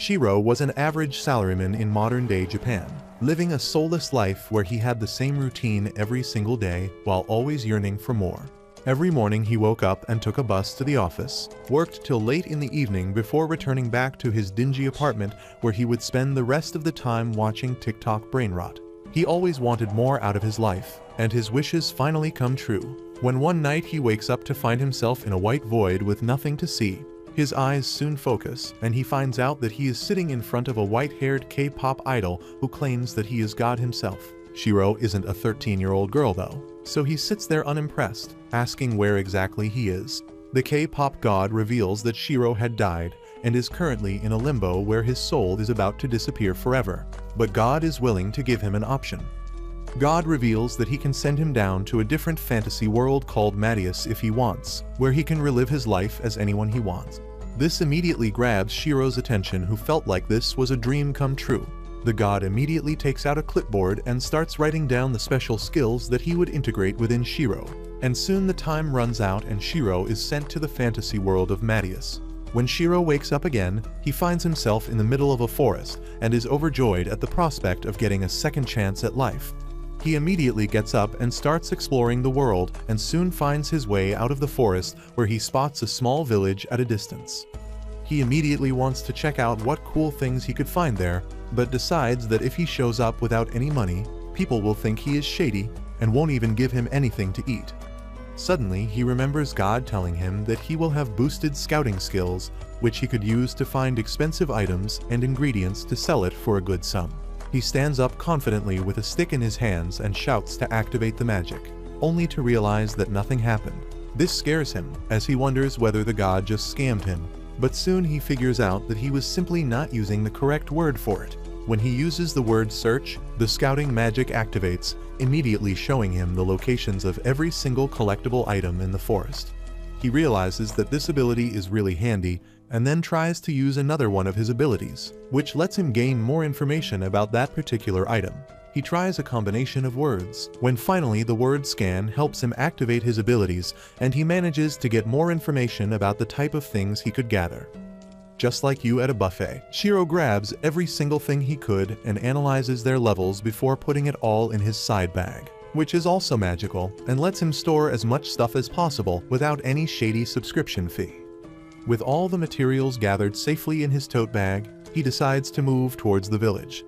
Shiro was an average salaryman in modern-day Japan, living a soulless life where he had the same routine every single day while always yearning for more. Every morning he woke up and took a bus to the office, worked till late in the evening before returning back to his dingy apartment where he would spend the rest of the time watching TikTok brainrot. He always wanted more out of his life, and his wishes finally come true. When one night he wakes up to find himself in a white void with nothing to see, his eyes soon focus, and he finds out that he is sitting in front of a white-haired K-pop idol who claims that he is God himself. Shiro isn't a 13-year-old girl though, so he sits there unimpressed, asking where exactly he is. The K-pop god reveals that Shiro had died and is currently in a limbo where his soul is about to disappear forever, but God is willing to give him an option. God reveals that he can send him down to a different fantasy world called Madius if he wants, where he can relive his life as anyone he wants. This immediately grabs Shiro's attention, who felt like this was a dream come true. The god immediately takes out a clipboard and starts writing down the special skills that he would integrate within Shiro. And soon the time runs out and Shiro is sent to the fantasy world of Madius. When Shiro wakes up again, he finds himself in the middle of a forest and is overjoyed at the prospect of getting a second chance at life. He immediately gets up and starts exploring the world and soon finds his way out of the forest where he spots a small village at a distance. He immediately wants to check out what cool things he could find there, but decides that if he shows up without any money, people will think he is shady and won't even give him anything to eat. Suddenly, he remembers God telling him that he will have boosted scouting skills, which he could use to find expensive items and ingredients to sell it for a good sum. He stands up confidently with a stick in his hands and shouts to activate the magic, only to realize that nothing happened. This scares him, as he wonders whether the god just scammed him, but soon he figures out that he was simply not using the correct word for it. When he uses the word search, the scouting magic activates, immediately showing him the locations of every single collectible item in the forest. He realizes that this ability is really handy, and then tries to use another one of his abilities, which lets him gain more information about that particular item. He tries a combination of words, when finally the word scan helps him activate his abilities, and he manages to get more information about the type of things he could gather. Just like you at a buffet, Shiro grabs every single thing he could and analyzes their levels before putting it all in his side bag, which is also magical and lets him store as much stuff as possible without any shady subscription fee. With all the materials gathered safely in his tote bag, he decides to move towards the village.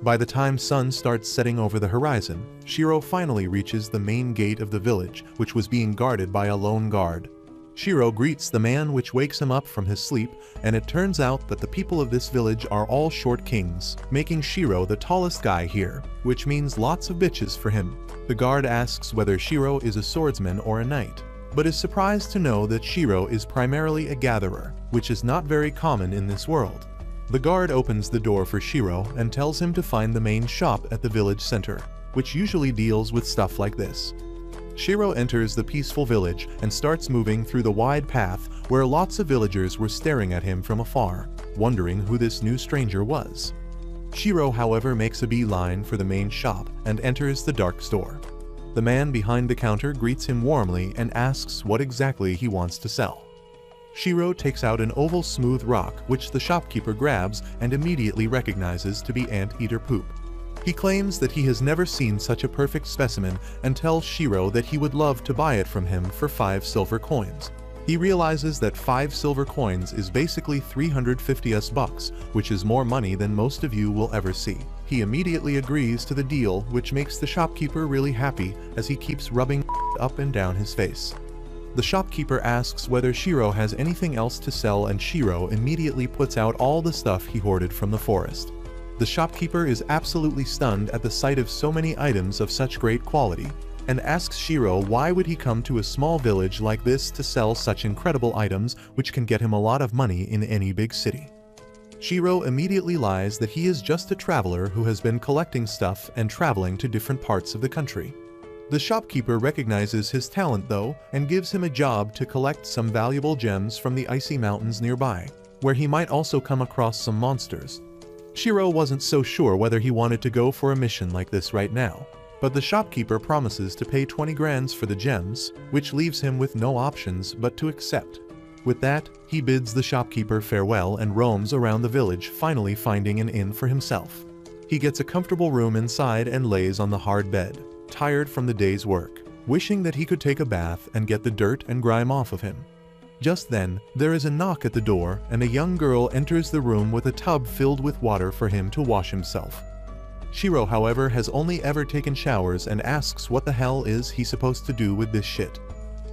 By the time sun starts setting over the horizon, Shiro finally reaches the main gate of the village, which was being guarded by a lone guard. Shiro greets the man, which wakes him up from his sleep, and it turns out that the people of this village are all short kings, making Shiro the tallest guy here, which means lots of bitches for him. The guard asks whether Shiro is a swordsman or a knight, but is surprised to know that Shiro is primarily a gatherer, which is not very common in this world. The guard opens the door for Shiro and tells him to find the main shop at the village center, which usually deals with stuff like this. Shiro enters the peaceful village and starts moving through the wide path where lots of villagers were staring at him from afar, wondering who this new stranger was. Shiro, however, makes a beeline for the main shop and enters the dark store. The man behind the counter greets him warmly and asks what exactly he wants to sell. Shiro takes out an oval smooth rock, which the shopkeeper grabs and immediately recognizes to be anteater poop. He claims that he has never seen such a perfect specimen and tells Shiro that he would love to buy it from him for 5 silver coins. He realizes that 5 silver coins is basically 350 bucks, which is more money than most of you will ever see. He immediately agrees to the deal, which makes the shopkeeper really happy as he keeps rubbing up and down his face. The shopkeeper asks whether Shiro has anything else to sell, and Shiro immediately puts out all the stuff he hoarded from the forest. The shopkeeper is absolutely stunned at the sight of so many items of such great quality, and asks Shiro why would he come to a small village like this to sell such incredible items which can get him a lot of money in any big city. Shiro immediately lies that he is just a traveler who has been collecting stuff and traveling to different parts of the country. The shopkeeper recognizes his talent though, and gives him a job to collect some valuable gems from the icy mountains nearby, where he might also come across some monsters. Shiro wasn't so sure whether he wanted to go for a mission like this right now, but the shopkeeper promises to pay 20 grand for the gems, which leaves him with no options but to accept. With that, he bids the shopkeeper farewell and roams around the village, finally finding an inn for himself. He gets a comfortable room inside and lays on the hard bed, tired from the day's work, wishing that he could take a bath and get the dirt and grime off of him. Just then, there is a knock at the door and a young girl enters the room with a tub filled with water for him to wash himself. Shiro, however, has only ever taken showers and asks what the hell is he supposed to do with this shit.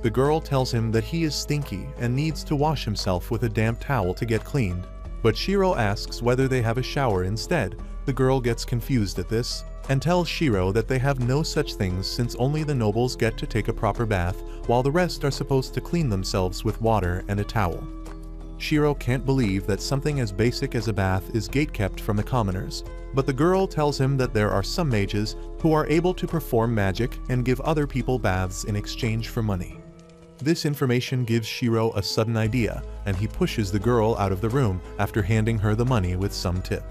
The girl tells him that he is stinky and needs to wash himself with a damp towel to get cleaned, but Shiro asks whether they have a shower instead. The girl gets confused at this and tells Shiro that they have no such things since only the nobles get to take a proper bath while the rest are supposed to clean themselves with water and a towel. Shiro can't believe that something as basic as a bath is gatekept from the commoners, but the girl tells him that there are some mages who are able to perform magic and give other people baths in exchange for money. This information gives Shiro a sudden idea, and he pushes the girl out of the room after handing her the money with some tip.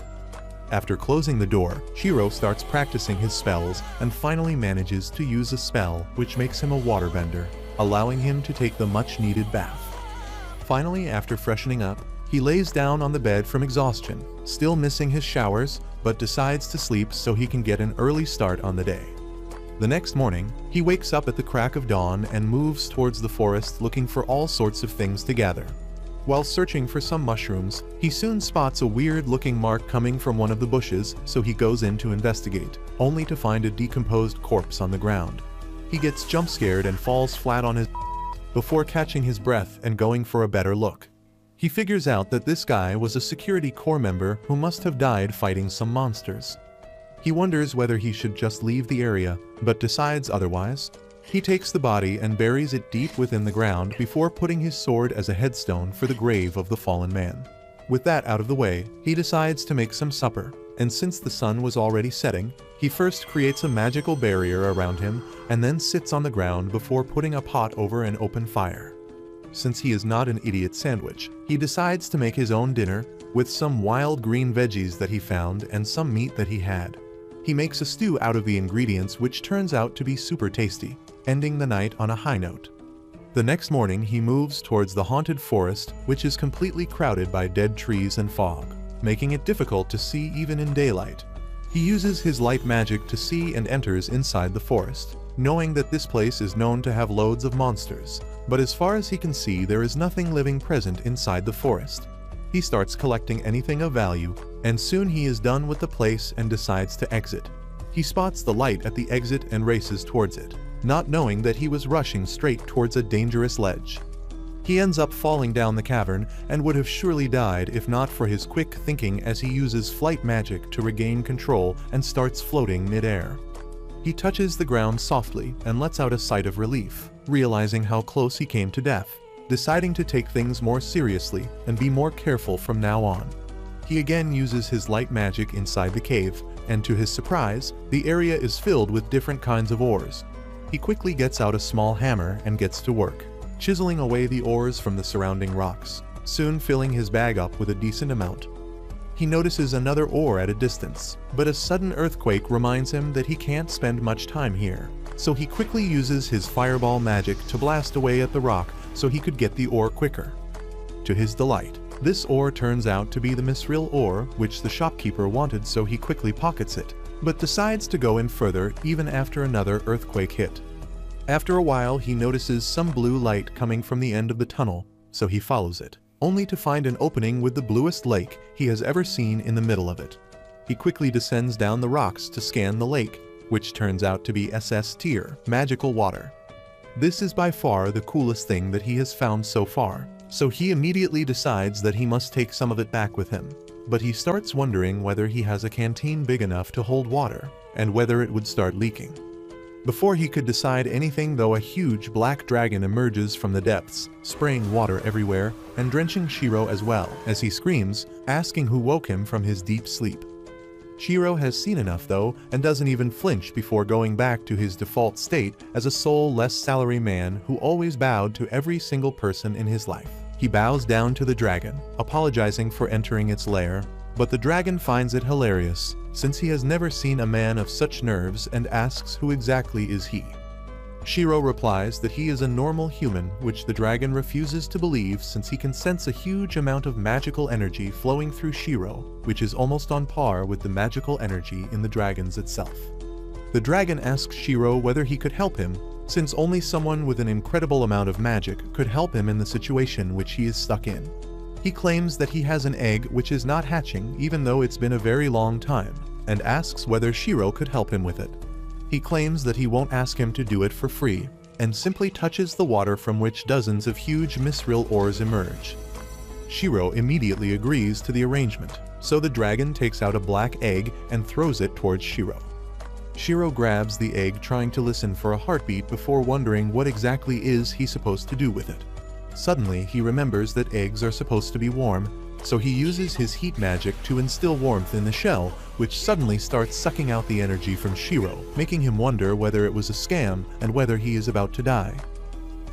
After closing the door, Shiro starts practicing his spells and finally manages to use a spell which makes him a waterbender, allowing him to take the much-needed bath. Finally, after freshening up, he lays down on the bed from exhaustion, still missing his showers, but decides to sleep so he can get an early start on the day. The next morning, he wakes up at the crack of dawn and moves towards the forest looking for all sorts of things to gather. While searching for some mushrooms, he soon spots a weird-looking mark coming from one of the bushes, so he goes in to investigate, only to find a decomposed corpse on the ground. He gets jump-scared and falls flat on his before catching his breath and going for a better look. He figures out that this guy was a security corps member who must have died fighting some monsters. He wonders whether he should just leave the area, but decides otherwise. He takes the body and buries it deep within the ground before putting his sword as a headstone for the grave of the fallen man. With that out of the way, he decides to make some supper, and since the sun was already setting, he first creates a magical barrier around him and then sits on the ground before putting a pot over an open fire. Since he is not an idiot sandwich, he decides to make his own dinner with some wild green veggies that he found and some meat that he had. He makes a stew out of the ingredients, which turns out to be super tasty, ending the night on a high note. The next morning he moves towards the haunted forest, which is completely crowded by dead trees and fog, making it difficult to see even in daylight. He uses his light magic to see and enters inside the forest, knowing that this place is known to have loads of monsters, but as far as he can see there is nothing living present inside the forest. He starts collecting anything of value, and soon he is done with the place and decides to exit. He spots the light at the exit and races towards it, not knowing that he was rushing straight towards a dangerous ledge. He ends up falling down the cavern and would have surely died if not for his quick thinking as he uses flight magic to regain control and starts floating mid-air. He touches the ground softly and lets out a sigh of relief, realizing how close he came to death, deciding to take things more seriously and be more careful from now on. He again uses his light magic inside the cave, and to his surprise, the area is filled with different kinds of ores. He quickly gets out a small hammer and gets to work, chiseling away the ores from the surrounding rocks, soon filling his bag up with a decent amount. He notices another ore at a distance, but a sudden earthquake reminds him that he can't spend much time here, so he quickly uses his fireball magic to blast away at the rock so he could get the ore quicker. To his delight, this ore turns out to be the mithril ore which the shopkeeper wanted, so he quickly pockets it, but decides to go in further even after another earthquake hit. After a while he notices some blue light coming from the end of the tunnel, so he follows it, only to find an opening with the bluest lake he has ever seen in the middle of it. He quickly descends down the rocks to scan the lake, which turns out to be SS tier, magical water. This is by far the coolest thing that he has found so far, so he immediately decides that he must take some of it back with him. But he starts wondering whether he has a canteen big enough to hold water, and whether it would start leaking. Before he could decide anything though, a huge black dragon emerges from the depths, spraying water everywhere and drenching Shiro as well, as he screams, asking who woke him from his deep sleep. Shiro has seen enough though, and doesn't even flinch before going back to his default state as a soulless salaryman who always bowed to every single person in his life. He bows down to the dragon, apologizing for entering its lair, but the dragon finds it hilarious, since he has never seen a man of such nerves, and asks who exactly is he. Shiro replies that he is a normal human, which the dragon refuses to believe since he can sense a huge amount of magical energy flowing through Shiro, which is almost on par with the magical energy in the dragons itself. The dragon asks Shiro whether he could help him, since only someone with an incredible amount of magic could help him in the situation which he is stuck in. He claims that he has an egg which is not hatching even though it's been a very long time, and asks whether Shiro could help him with it. He claims that he won't ask him to do it for free, and simply touches the water from which dozens of huge mithril ores emerge. Shiro immediately agrees to the arrangement, so the dragon takes out a black egg and throws it towards Shiro. Shiro grabs the egg, trying to listen for a heartbeat before wondering what exactly is he supposed to do with it. Suddenly, he remembers that eggs are supposed to be warm, so he uses his heat magic to instill warmth in the shell, which suddenly starts sucking out the energy from Shiro, making him wonder whether it was a scam and whether he is about to die.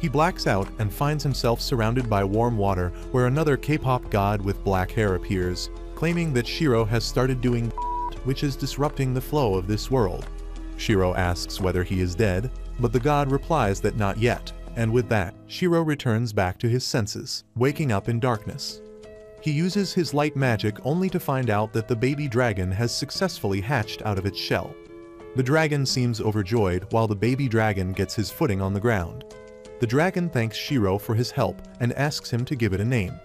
He blacks out and finds himself surrounded by warm water, where another K-pop god with black hair appears, claiming that Shiro has started doing which is disrupting the flow of this world. Shiro asks whether he is dead, but the god replies that not yet, and with that, Shiro returns back to his senses, waking up in darkness. He uses his light magic only to find out that the baby dragon has successfully hatched out of its shell. The dragon seems overjoyed while the baby dragon gets his footing on the ground. The dragon thanks Shiro for his help and asks him to give it a name.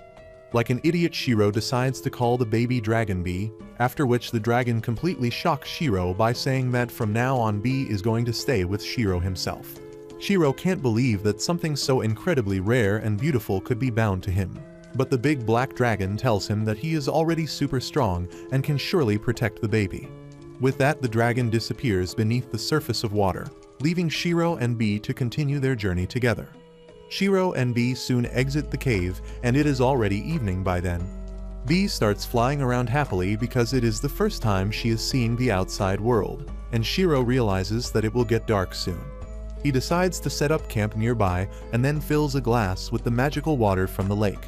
Like an idiot, Shiro decides to call the baby dragon B, after which the dragon completely shocks Shiro by saying that from now on B is going to stay with Shiro himself. Shiro can't believe that something so incredibly rare and beautiful could be bound to him. But the big black dragon tells him that he is already super strong and can surely protect the baby. With that, the dragon disappears beneath the surface of water, leaving Shiro and B to continue their journey together. Shiro and B soon exit the cave, and it is already evening by then. B starts flying around happily because it is the first time she is seeing the outside world, and Shiro realizes that it will get dark soon. He decides to set up camp nearby and then fills a glass with the magical water from the lake.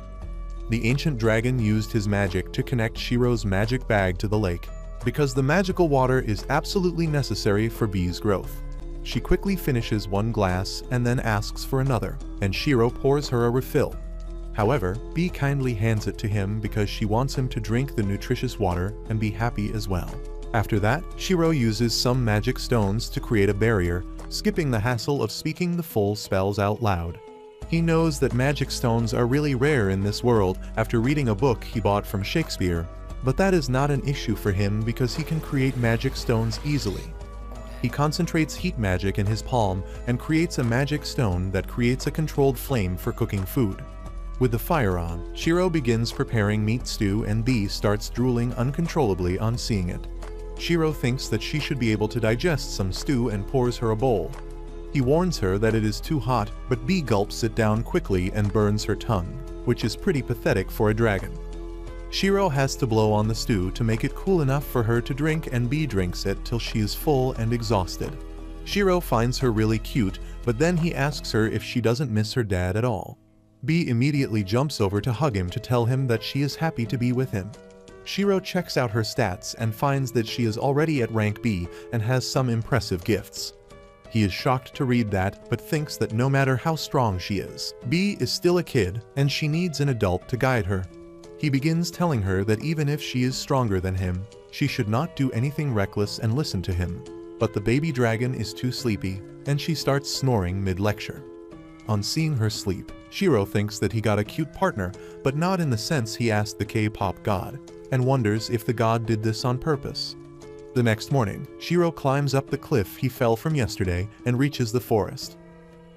The ancient dragon used his magic to connect Shiro's magic bag to the lake, because the magical water is absolutely necessary for B's growth. She quickly finishes one glass and then asks for another, and Shiro pours her a refill. However, B kindly hands it to him because she wants him to drink the nutritious water and be happy as well. After that, Shiro uses some magic stones to create a barrier, skipping the hassle of speaking the full spells out loud. He knows that magic stones are really rare in this world after reading a book he bought from Shakespeare, but that is not an issue for him because he can create magic stones easily. He concentrates heat magic in his palm and creates a magic stone that creates a controlled flame for cooking food. With the fire on, Shiro begins preparing meat stew and B starts drooling uncontrollably on seeing it. Shiro thinks that she should be able to digest some stew and pours her a bowl. He warns her that it is too hot, but B gulps it down quickly and burns her tongue, which is pretty pathetic for a dragon. Shiro has to blow on the stew to make it cool enough for her to drink, and B drinks it till she is full and exhausted. Shiro finds her really cute, but then he asks her if she doesn't miss her dad at all. B immediately jumps over to hug him to tell him that she is happy to be with him. Shiro checks out her stats and finds that she is already at rank B and has some impressive gifts. He is shocked to read that, but thinks that no matter how strong she is, B is still a kid and she needs an adult to guide her. He begins telling her that even if she is stronger than him, she should not do anything reckless and listen to him. But the baby dragon is too sleepy, and she starts snoring mid-lecture. On seeing her sleep, Shiro thinks that he got a cute partner, but not in the sense he asked the K-pop god, and wonders if the god did this on purpose. The next morning, Shiro climbs up the cliff he fell from yesterday and reaches the forest.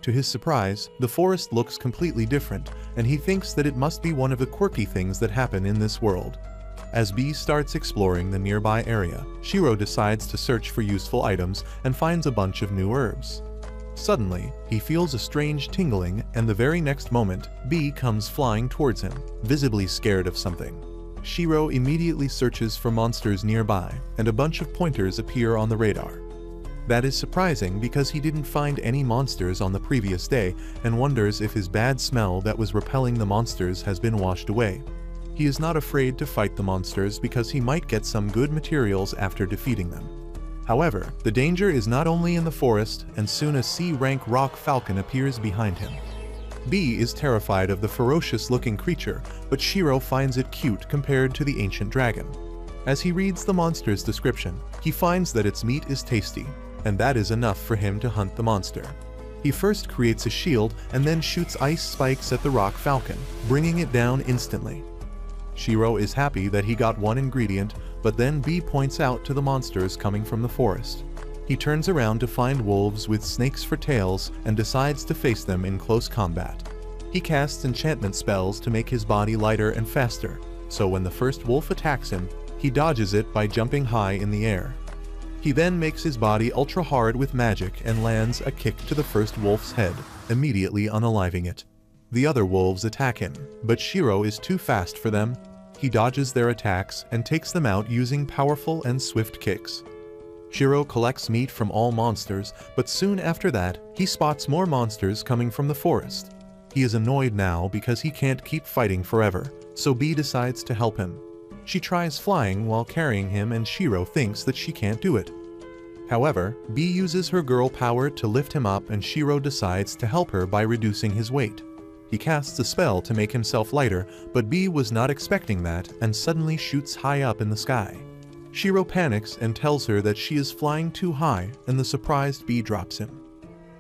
To his surprise, the forest looks completely different, and he thinks that it must be one of the quirky things that happen in this world. As B starts exploring the nearby area, Shiro decides to search for useful items and finds a bunch of new herbs. Suddenly, he feels a strange tingling, and the very next moment, B comes flying towards him, visibly scared of something. Shiro immediately searches for monsters nearby, and a bunch of pointers appear on the radar. That is surprising because he didn't find any monsters on the previous day and wonders if his bad smell that was repelling the monsters has been washed away. He is not afraid to fight the monsters because he might get some good materials after defeating them. However, the danger is not only in the forest, and soon a C-rank rock falcon appears behind him. B is terrified of the ferocious-looking creature, but Shiro finds it cute compared to the ancient dragon. As he reads the monster's description, he finds that its meat is tasty, and that is enough for him to hunt the monster. He first creates a shield and then shoots ice spikes at the rock falcon, bringing it down instantly. Shiro is happy that he got one ingredient, but then B points out to the monsters coming from the forest. He turns around to find wolves with snakes for tails and decides to face them in close combat. He casts enchantment spells to make his body lighter and faster, so when the first wolf attacks him, he dodges it by jumping high in the air. He then makes his body ultra hard with magic and lands a kick to the first wolf's head, immediately unaliving it. The other wolves attack him, but Shiro is too fast for them. He dodges their attacks and takes them out using powerful and swift kicks. Shiro collects meat from all monsters, but soon after that, he spots more monsters coming from the forest. He is annoyed now because he can't keep fighting forever, so B decides to help him. She tries flying while carrying him and Shiro thinks that she can't do it. However, B uses her girl power to lift him up and Shiro decides to help her by reducing his weight. He casts a spell to make himself lighter, but B was not expecting that and suddenly shoots high up in the sky. Shiro panics and tells her that she is flying too high, and the surprised B drops him.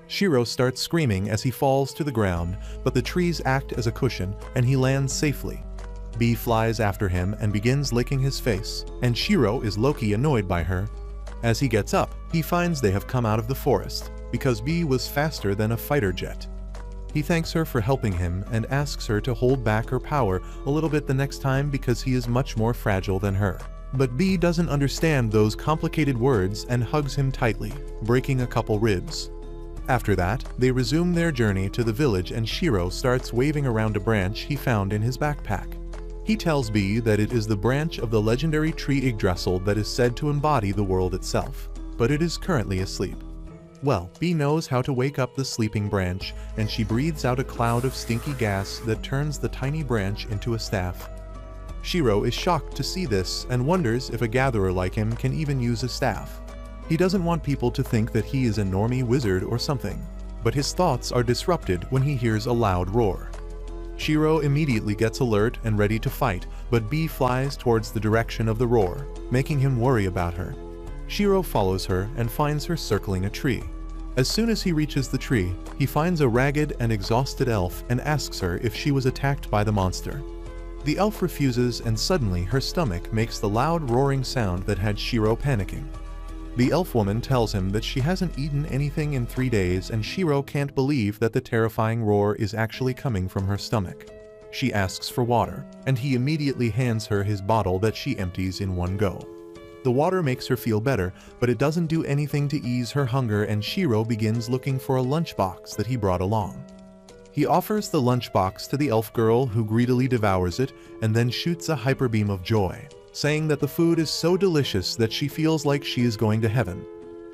Shiro starts screaming as he falls to the ground, but the trees act as a cushion and he lands safely. B flies after him and begins licking his face, and Shiro is low-key annoyed by her. As he gets up, he finds they have come out of the forest, because B was faster than a fighter jet. He thanks her for helping him and asks her to hold back her power a little bit the next time because he is much more fragile than her. But B doesn't understand those complicated words and hugs him tightly, breaking a couple ribs. After that, they resume their journey to the village and Shiro starts waving around a branch he found in his backpack. He tells B that it is the branch of the legendary tree Yggdrasil that is said to embody the world itself, but it is currently asleep. Well, B knows how to wake up the sleeping branch, and she breathes out a cloud of stinky gas that turns the tiny branch into a staff. Shiro is shocked to see this and wonders if a gatherer like him can even use a staff. He doesn't want people to think that he is a normie wizard or something, but his thoughts are disrupted when he hears a loud roar. Shiro immediately gets alert and ready to fight, but B flies towards the direction of the roar, making him worry about her. Shiro follows her and finds her circling a tree. As soon as he reaches the tree, he finds a ragged and exhausted elf and asks her if she was attacked by the monster. The elf refuses and suddenly her stomach makes the loud roaring sound that had Shiro panicking. The elf woman tells him that she hasn't eaten anything in 3 days and Shiro can't believe that the terrifying roar is actually coming from her stomach. She asks for water, and he immediately hands her his bottle that she empties in one go. The water makes her feel better, but it doesn't do anything to ease her hunger and Shiro begins looking for a lunchbox that he brought along. He offers the lunchbox to the elf girl who greedily devours it and then shoots a hyperbeam of joy, saying that the food is so delicious that she feels like she is going to heaven.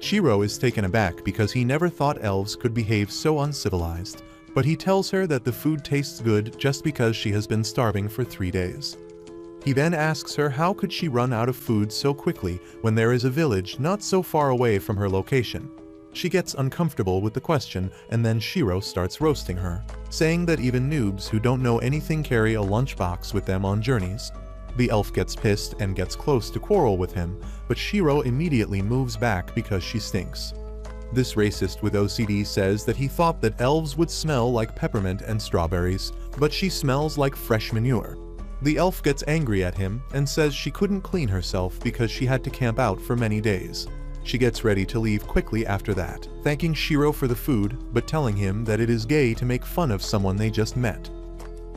Shiro is taken aback because he never thought elves could behave so uncivilized, but he tells her that the food tastes good just because she has been starving for 3 days. He then asks her how could she run out of food so quickly when there is a village not so far away from her location. She gets uncomfortable with the question and then Shiro starts roasting her, saying that even noobs who don't know anything carry a lunchbox with them on journeys. The elf gets pissed and gets close to quarrel with him, but Shiro immediately moves back because she stinks. This racist with OCD says that he thought that elves would smell like peppermint and strawberries, but she smells like fresh manure. The elf gets angry at him and says she couldn't clean herself because she had to camp out for many days. She gets ready to leave quickly after that, thanking Shiro for the food, but telling him that it is gay to make fun of someone they just met.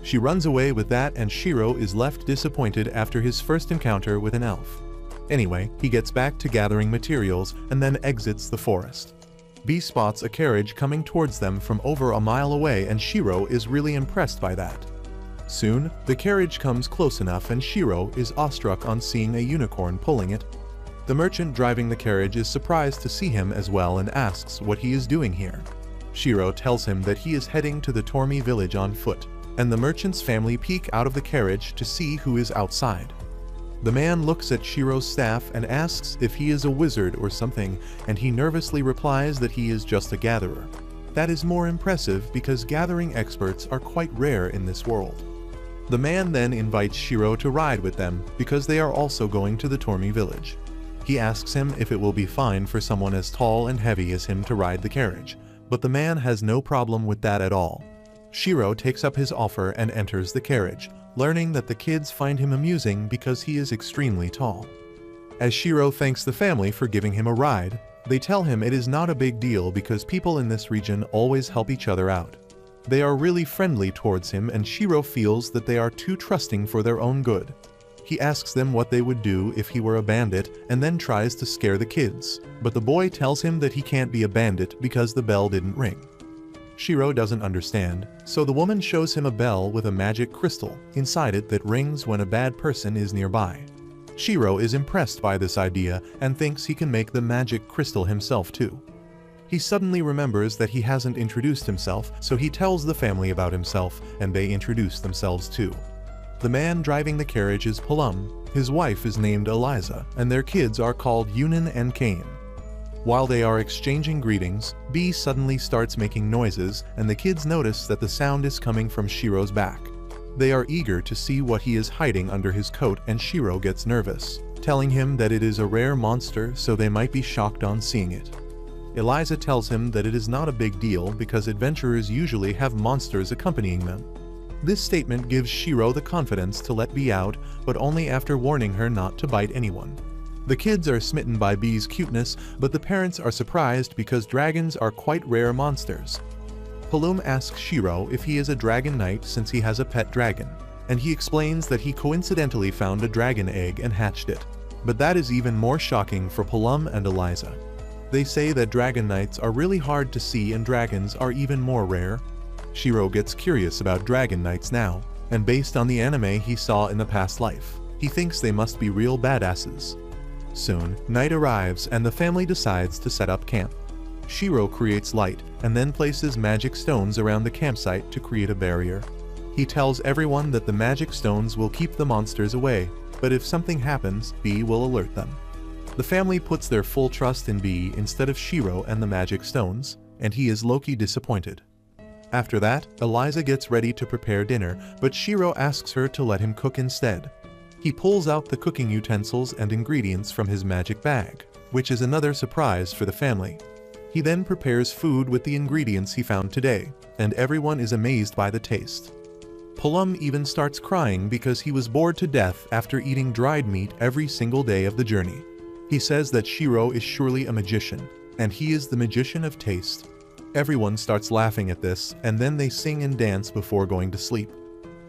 She runs away with that and Shiro is left disappointed after his first encounter with an elf. Anyway, he gets back to gathering materials and then exits the forest. B spots a carriage coming towards them from over a mile away and Shiro is really impressed by that. Soon, the carriage comes close enough and Shiro is awestruck on seeing a unicorn pulling it. The merchant driving the carriage is surprised to see him as well and asks what he is doing here. Shiro tells him that he is heading to the Tormi village on foot, and the merchant's family peek out of the carriage to see who is outside. The man looks at Shiro's staff and asks if he is a wizard or something, and he nervously replies that he is just a gatherer. That is more impressive because gathering experts are quite rare in this world. The man then invites Shiro to ride with them because they are also going to the Tormi village. He asks him if it will be fine for someone as tall and heavy as him to ride the carriage, but the man has no problem with that at all. Shiro takes up his offer and enters the carriage, learning that the kids find him amusing because he is extremely tall. As Shiro thanks the family for giving him a ride, they tell him it is not a big deal because people in this region always help each other out. They are really friendly towards him, and Shiro feels that they are too trusting for their own good. He asks them what they would do if he were a bandit and then tries to scare the kids, but the boy tells him that he can't be a bandit because the bell didn't ring. Shiro doesn't understand, so the woman shows him a bell with a magic crystal inside it that rings when a bad person is nearby. Shiro is impressed by this idea and thinks he can make the magic crystal himself too. He suddenly remembers that he hasn't introduced himself, so he tells the family about himself and they introduce themselves too. The man driving the carriage is Palum, his wife is named Eliza, and their kids are called Yunin and Cain. While they are exchanging greetings, B suddenly starts making noises and the kids notice that the sound is coming from Shiro's back. They are eager to see what he is hiding under his coat, and Shiro gets nervous, telling him that it is a rare monster, so they might be shocked on seeing it. Eliza tells him that it is not a big deal because adventurers usually have monsters accompanying them. This statement gives Shiro the confidence to let B out, but only after warning her not to bite anyone. The kids are smitten by B's cuteness, but the parents are surprised because dragons are quite rare monsters. Palum asks Shiro if he is a dragon knight since he has a pet dragon, and he explains that he coincidentally found a dragon egg and hatched it. But that is even more shocking for Palum and Eliza. They say that dragon knights are really hard to see and dragons are even more rare. Shiro gets curious about dragon knights now, and based on the anime he saw in the past life, he thinks they must be real badasses. Soon, night arrives and the family decides to set up camp. Shiro creates light and then places magic stones around the campsite to create a barrier. He tells everyone that the magic stones will keep the monsters away, but if something happens, B will alert them. The family puts their full trust in B instead of Shiro and the magic stones, and he is low-key disappointed. After that, Eliza gets ready to prepare dinner, but Shiro asks her to let him cook instead. He pulls out the cooking utensils and ingredients from his magic bag, which is another surprise for the family. He then prepares food with the ingredients he found today, and everyone is amazed by the taste. Palum even starts crying because he was bored to death after eating dried meat every single day of the journey. He says that Shiro is surely a magician, and he is the magician of taste. Everyone starts laughing at this, and then they sing and dance before going to sleep.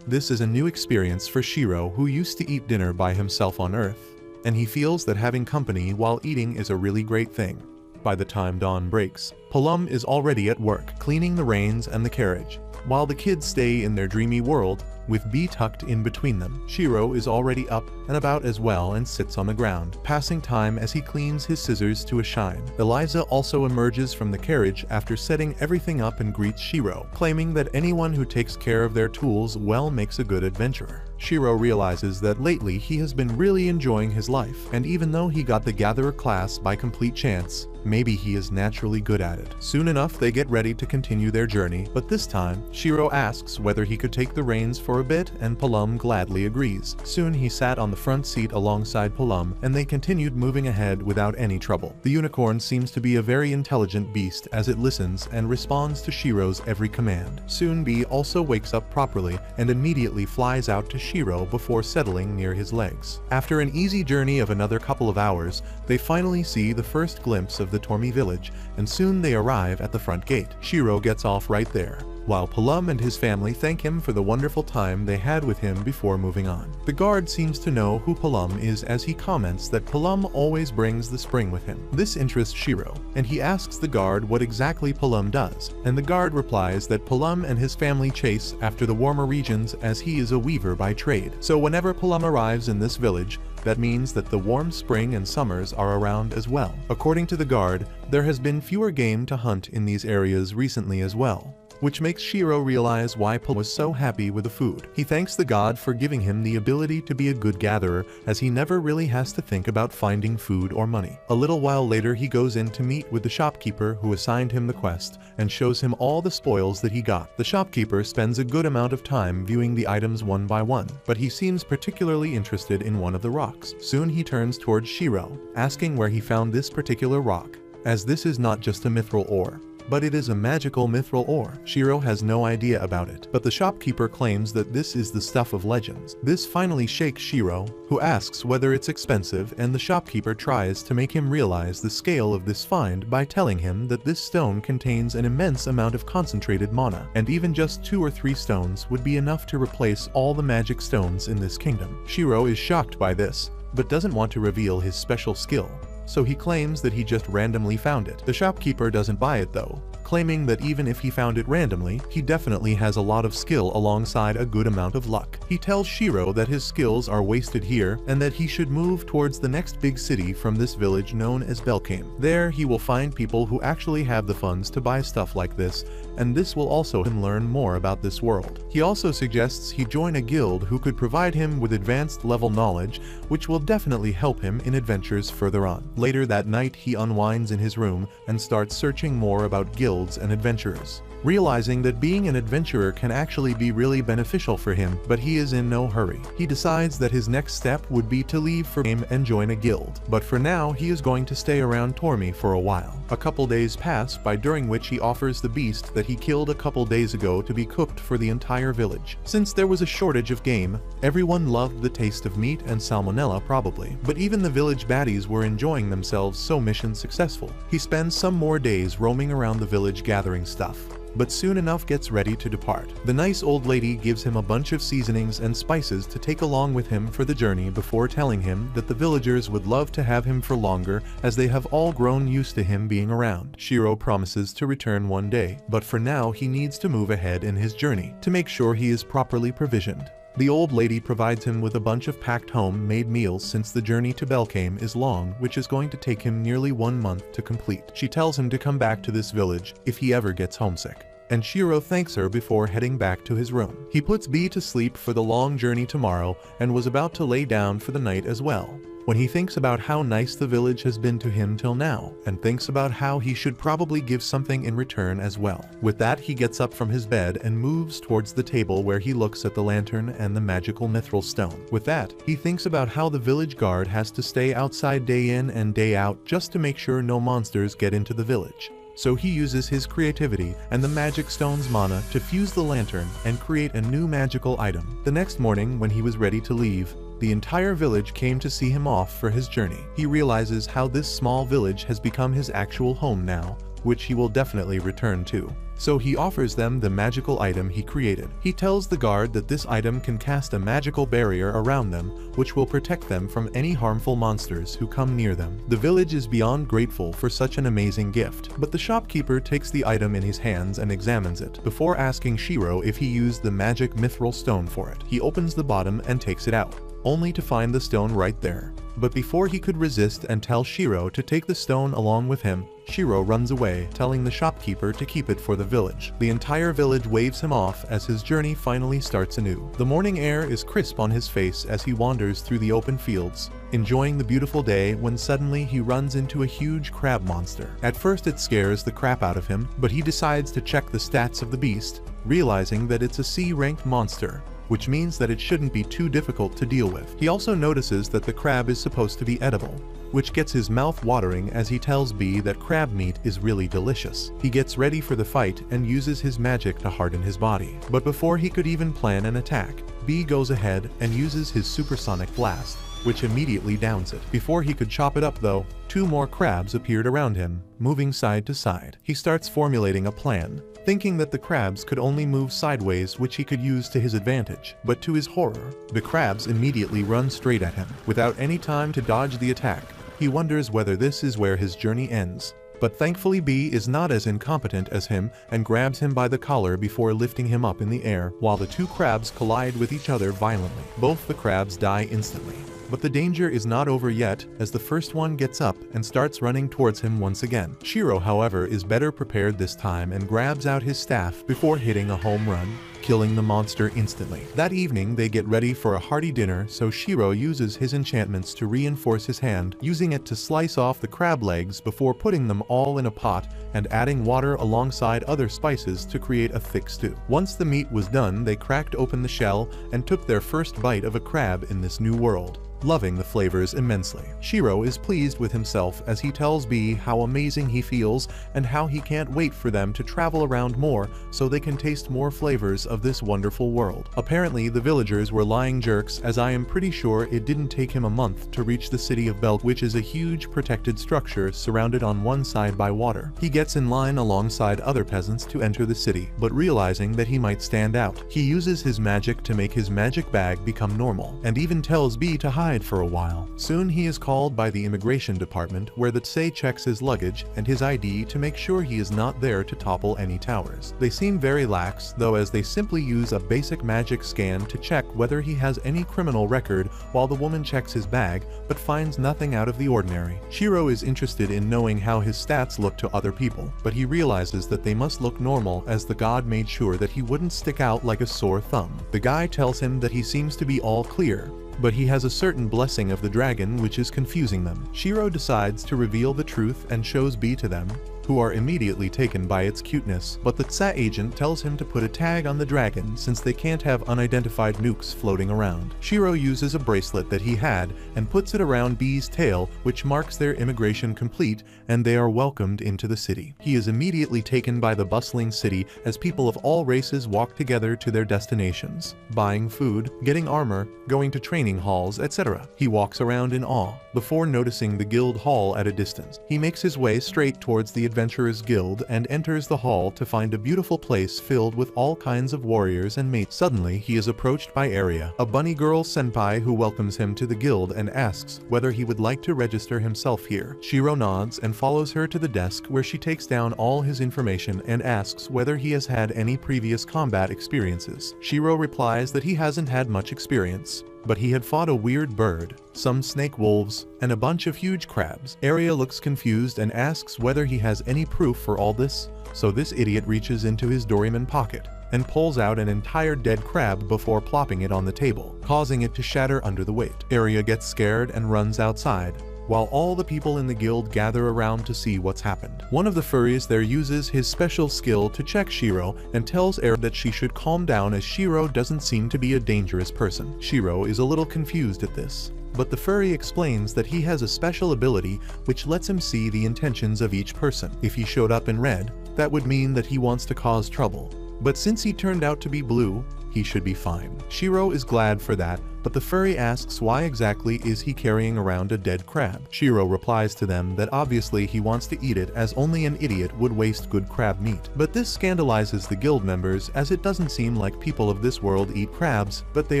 This is a new experience for Shiro, who used to eat dinner by himself on Earth, and he feels that having company while eating is a really great thing. By the time dawn breaks, Palum is already at work cleaning the reins and the carriage, while the kids stay in their dreamy world, with B tucked in between them. Shiro is already up and about as well and sits on the ground, passing time as he cleans his scissors to a shine. Eliza also emerges from the carriage after setting everything up and greets Shiro, claiming that anyone who takes care of their tools well makes a good adventurer. Shiro realizes that lately he has been really enjoying his life, and even though he got the Gatherer class by complete chance, maybe he is naturally good at it. Soon enough they get ready to continue their journey, but this time, Shiro asks whether he could take the reins for a bit and Palum gladly agrees. Soon he sat on the front seat alongside Palum and they continued moving ahead without any trouble. The unicorn seems to be a very intelligent beast as it listens and responds to Shiro's every command. Soon B also wakes up properly and immediately flies out to Shiro before settling near his legs. After an easy journey of another couple of hours, they finally see the first glimpse of the Tormi village, and soon they arrive at the front gate. Shiro gets off right there, while Palum and his family thank him for the wonderful time they had with him before moving on. The guard seems to know who Palum is as he comments that Palum always brings the spring with him. This interests Shiro, and he asks the guard what exactly Palum does, and the guard replies that Palum and his family chase after the warmer regions as he is a weaver by trade. So whenever Palum arrives in this village, that means that the warm spring and summers are around as well. According to the guard, there has been fewer game to hunt in these areas recently as well. which makes Shiro realize why Paul was so happy with the food. He thanks the god for giving him the ability to be a good gatherer, as he never really has to think about finding food or money. A little while later he goes in to meet with the shopkeeper who assigned him the quest, and shows him all the spoils that he got. The shopkeeper spends a good amount of time viewing the items one by one, but he seems particularly interested in one of the rocks. Soon he turns towards Shiro, asking where he found this particular rock, as this is not just a mithril ore, but it is a magical mithril ore. Shiro has no idea about it, but the shopkeeper claims that this is the stuff of legends. This finally shakes Shiro, who asks whether it's expensive, and the shopkeeper tries to make him realize the scale of this find by telling him that this stone contains an immense amount of concentrated mana, and even just 2 or 3 stones would be enough to replace all the magic stones in this kingdom. Shiro is shocked by this, but doesn't want to reveal his special skill, so he claims that he just randomly found it. The shopkeeper doesn't buy it though, claiming that even if he found it randomly, he definitely has a lot of skill alongside a good amount of luck. He tells Shiro that his skills are wasted here and that he should move towards the next big city from this village known as Belkame. There he will find people who actually have the funds to buy stuff like this, and this will also help him learn more about this world. He also suggests he join a guild who could provide him with advanced level knowledge, which will definitely help him in adventures further on. Later that night he unwinds in his room and starts searching more about guilds and adventurers, realizing that being an adventurer can actually be really beneficial for him, but he is in no hurry. He decides that his next step would be to leave for game and join a guild, but for now he is going to stay around Tormi for a while. A couple days pass by, during which he offers the beast that he killed a couple days ago to be cooked for the entire village. Since there was a shortage of game, everyone loved the taste of meat and salmonella probably, but even the village baddies were enjoying themselves, so mission successful. He spends some more days roaming around the village gathering stuff, but soon enough gets ready to depart. The nice old lady gives him a bunch of seasonings and spices to take along with him for the journey, before telling him that the villagers would love to have him for longer, as they have all grown used to him being around. Shiro promises to return one day, but for now he needs to move ahead in his journey to make sure he is properly provisioned. The old lady provides him with a bunch of packed home-made meals, since the journey to Belkame is long, which is going to take him nearly 1 month to complete. She tells him to come back to this village if he ever gets homesick, and Shiro thanks her before heading back to his room. He puts B to sleep for the long journey tomorrow, and was about to lay down for the night as well, when he thinks about how nice the village has been to him till now, and thinks about how he should probably give something in return as well. With that, he gets up from his bed and moves towards the table, where he looks at the lantern and the magical mithril stone. With that, he thinks about how the village guard has to stay outside day in and day out just to make sure no monsters get into the village. So he uses his creativity and the magic stone's mana to fuse the lantern and create a new magical item. The next morning, when he was ready to leave, the entire village came to see him off for his journey. He realizes how this small village has become his actual home now, which he will definitely return to. So he offers them the magical item he created. He tells the guard that this item can cast a magical barrier around them, which will protect them from any harmful monsters who come near them. The village is beyond grateful for such an amazing gift, but the shopkeeper takes the item in his hands and examines it, before asking Shiro if he used the magic mithril stone for it. He opens the bottom and takes it out, only to find the stone right there. But before he could resist and tell Shiro to take the stone along with him, Shiro runs away, telling the shopkeeper to keep it for the village. The entire village waves him off as his journey finally starts anew. The morning air is crisp on his face as he wanders through the open fields, enjoying the beautiful day, when suddenly he runs into a huge crab monster. At first it scares the crap out of him, but he decides to check the stats of the beast, realizing that it's a C-ranked monster, which means that it shouldn't be too difficult to deal with. He also notices that the crab is supposed to be edible, which gets his mouth watering as he tells B that crab meat is really delicious. He gets ready for the fight and uses his magic to harden his body. But before he could even plan an attack, B goes ahead and uses his supersonic blast, which immediately downs it. Before he could chop it up though, 2 more crabs appeared around him, moving side to side. He starts formulating a plan, thinking that the crabs could only move sideways, which he could use to his advantage. But to his horror, the crabs immediately run straight at him. Without any time to dodge the attack, he wonders whether this is where his journey ends. But thankfully B is not as incompetent as him and grabs him by the collar before lifting him up in the air, while the 2 crabs collide with each other violently. Both the crabs die instantly. But the danger is not over yet, as the first one gets up and starts running towards him once again. Shiro, however, is better prepared this time and grabs out his staff before hitting a home run, killing the monster instantly. That evening, they get ready for a hearty dinner, so Shiro uses his enchantments to reinforce his hand, using it to slice off the crab legs before putting them all in a pot and adding water alongside other spices to create a thick stew. Once the meat was done, they cracked open the shell and took their first bite of a crab in this new world, loving the flavors immensely. Shiro is pleased with himself as he tells B how amazing he feels and how he can't wait for them to travel around more so they can taste more flavors of this wonderful world. Apparently, the villagers were lying jerks, as I am pretty sure it didn't take him a month to reach the city of Belk, which is a huge protected structure surrounded on one side by water. He gets in line alongside other peasants to enter the city, but realizing that he might stand out, he uses his magic to make his magic bag become normal, and even tells B to hide for a while. Soon he is called by the immigration department, where the Tsei checks his luggage and his ID to make sure he is not there to topple any towers. They seem very lax, though, as they simply use a basic magic scan to check whether he has any criminal record, while the woman checks his bag but finds nothing out of the ordinary. Shiro is interested in knowing how his stats look to other people, but he realizes that they must look normal, as the god made sure that he wouldn't stick out like a sore thumb. The guy tells him that he seems to be all clear, but he has a certain blessing of the dragon which is confusing them. Shiro decides to reveal the truth and shows B to them, who are immediately taken by its cuteness, but the Tsei agent tells him to put a tag on the dragon since they can't have unidentified nukes floating around. Shiro uses a bracelet that he had and puts it around B's tail, which marks their immigration complete, and they are welcomed into the city. He is immediately taken by the bustling city as people of all races walk together to their destinations, buying food, getting armor, going to training halls, etc. He walks around in awe, before noticing the guild hall at a distance. He makes his way straight towards the Adventurers Guild and enters the hall to find a beautiful place filled with all kinds of warriors and mates. Suddenly, he is approached by Aria, a bunny girl senpai who welcomes him to the guild and asks whether he would like to register himself here. Shiro nods and follows her to the desk, where she takes down all his information and asks whether he has had any previous combat experiences. Shiro replies that he hasn't had much experience, but he had fought a weird bird, some snake wolves, and a bunch of huge crabs. Aria looks confused and asks whether he has any proof for all this, so this idiot reaches into his doryman pocket and pulls out an entire dead crab before plopping it on the table, causing it to shatter under the weight. Aria gets scared and runs outside, while all the people in the guild gather around to see what's happened. One of the furries there uses his special skill to check Shiro and tells Air that she should calm down, as Shiro doesn't seem to be a dangerous person. Shiro is a little confused at this, but the furry explains that he has a special ability which lets him see the intentions of each person. If he showed up in red, that would mean that he wants to cause trouble, but since he turned out to be blue, he should be fine. Shiro is glad for that, but the furry asks why exactly is he carrying around a dead crab. Shiro replies to them that obviously he wants to eat it, as only an idiot would waste good crab meat. But this scandalizes the guild members, as it doesn't seem like people of this world eat crabs, but they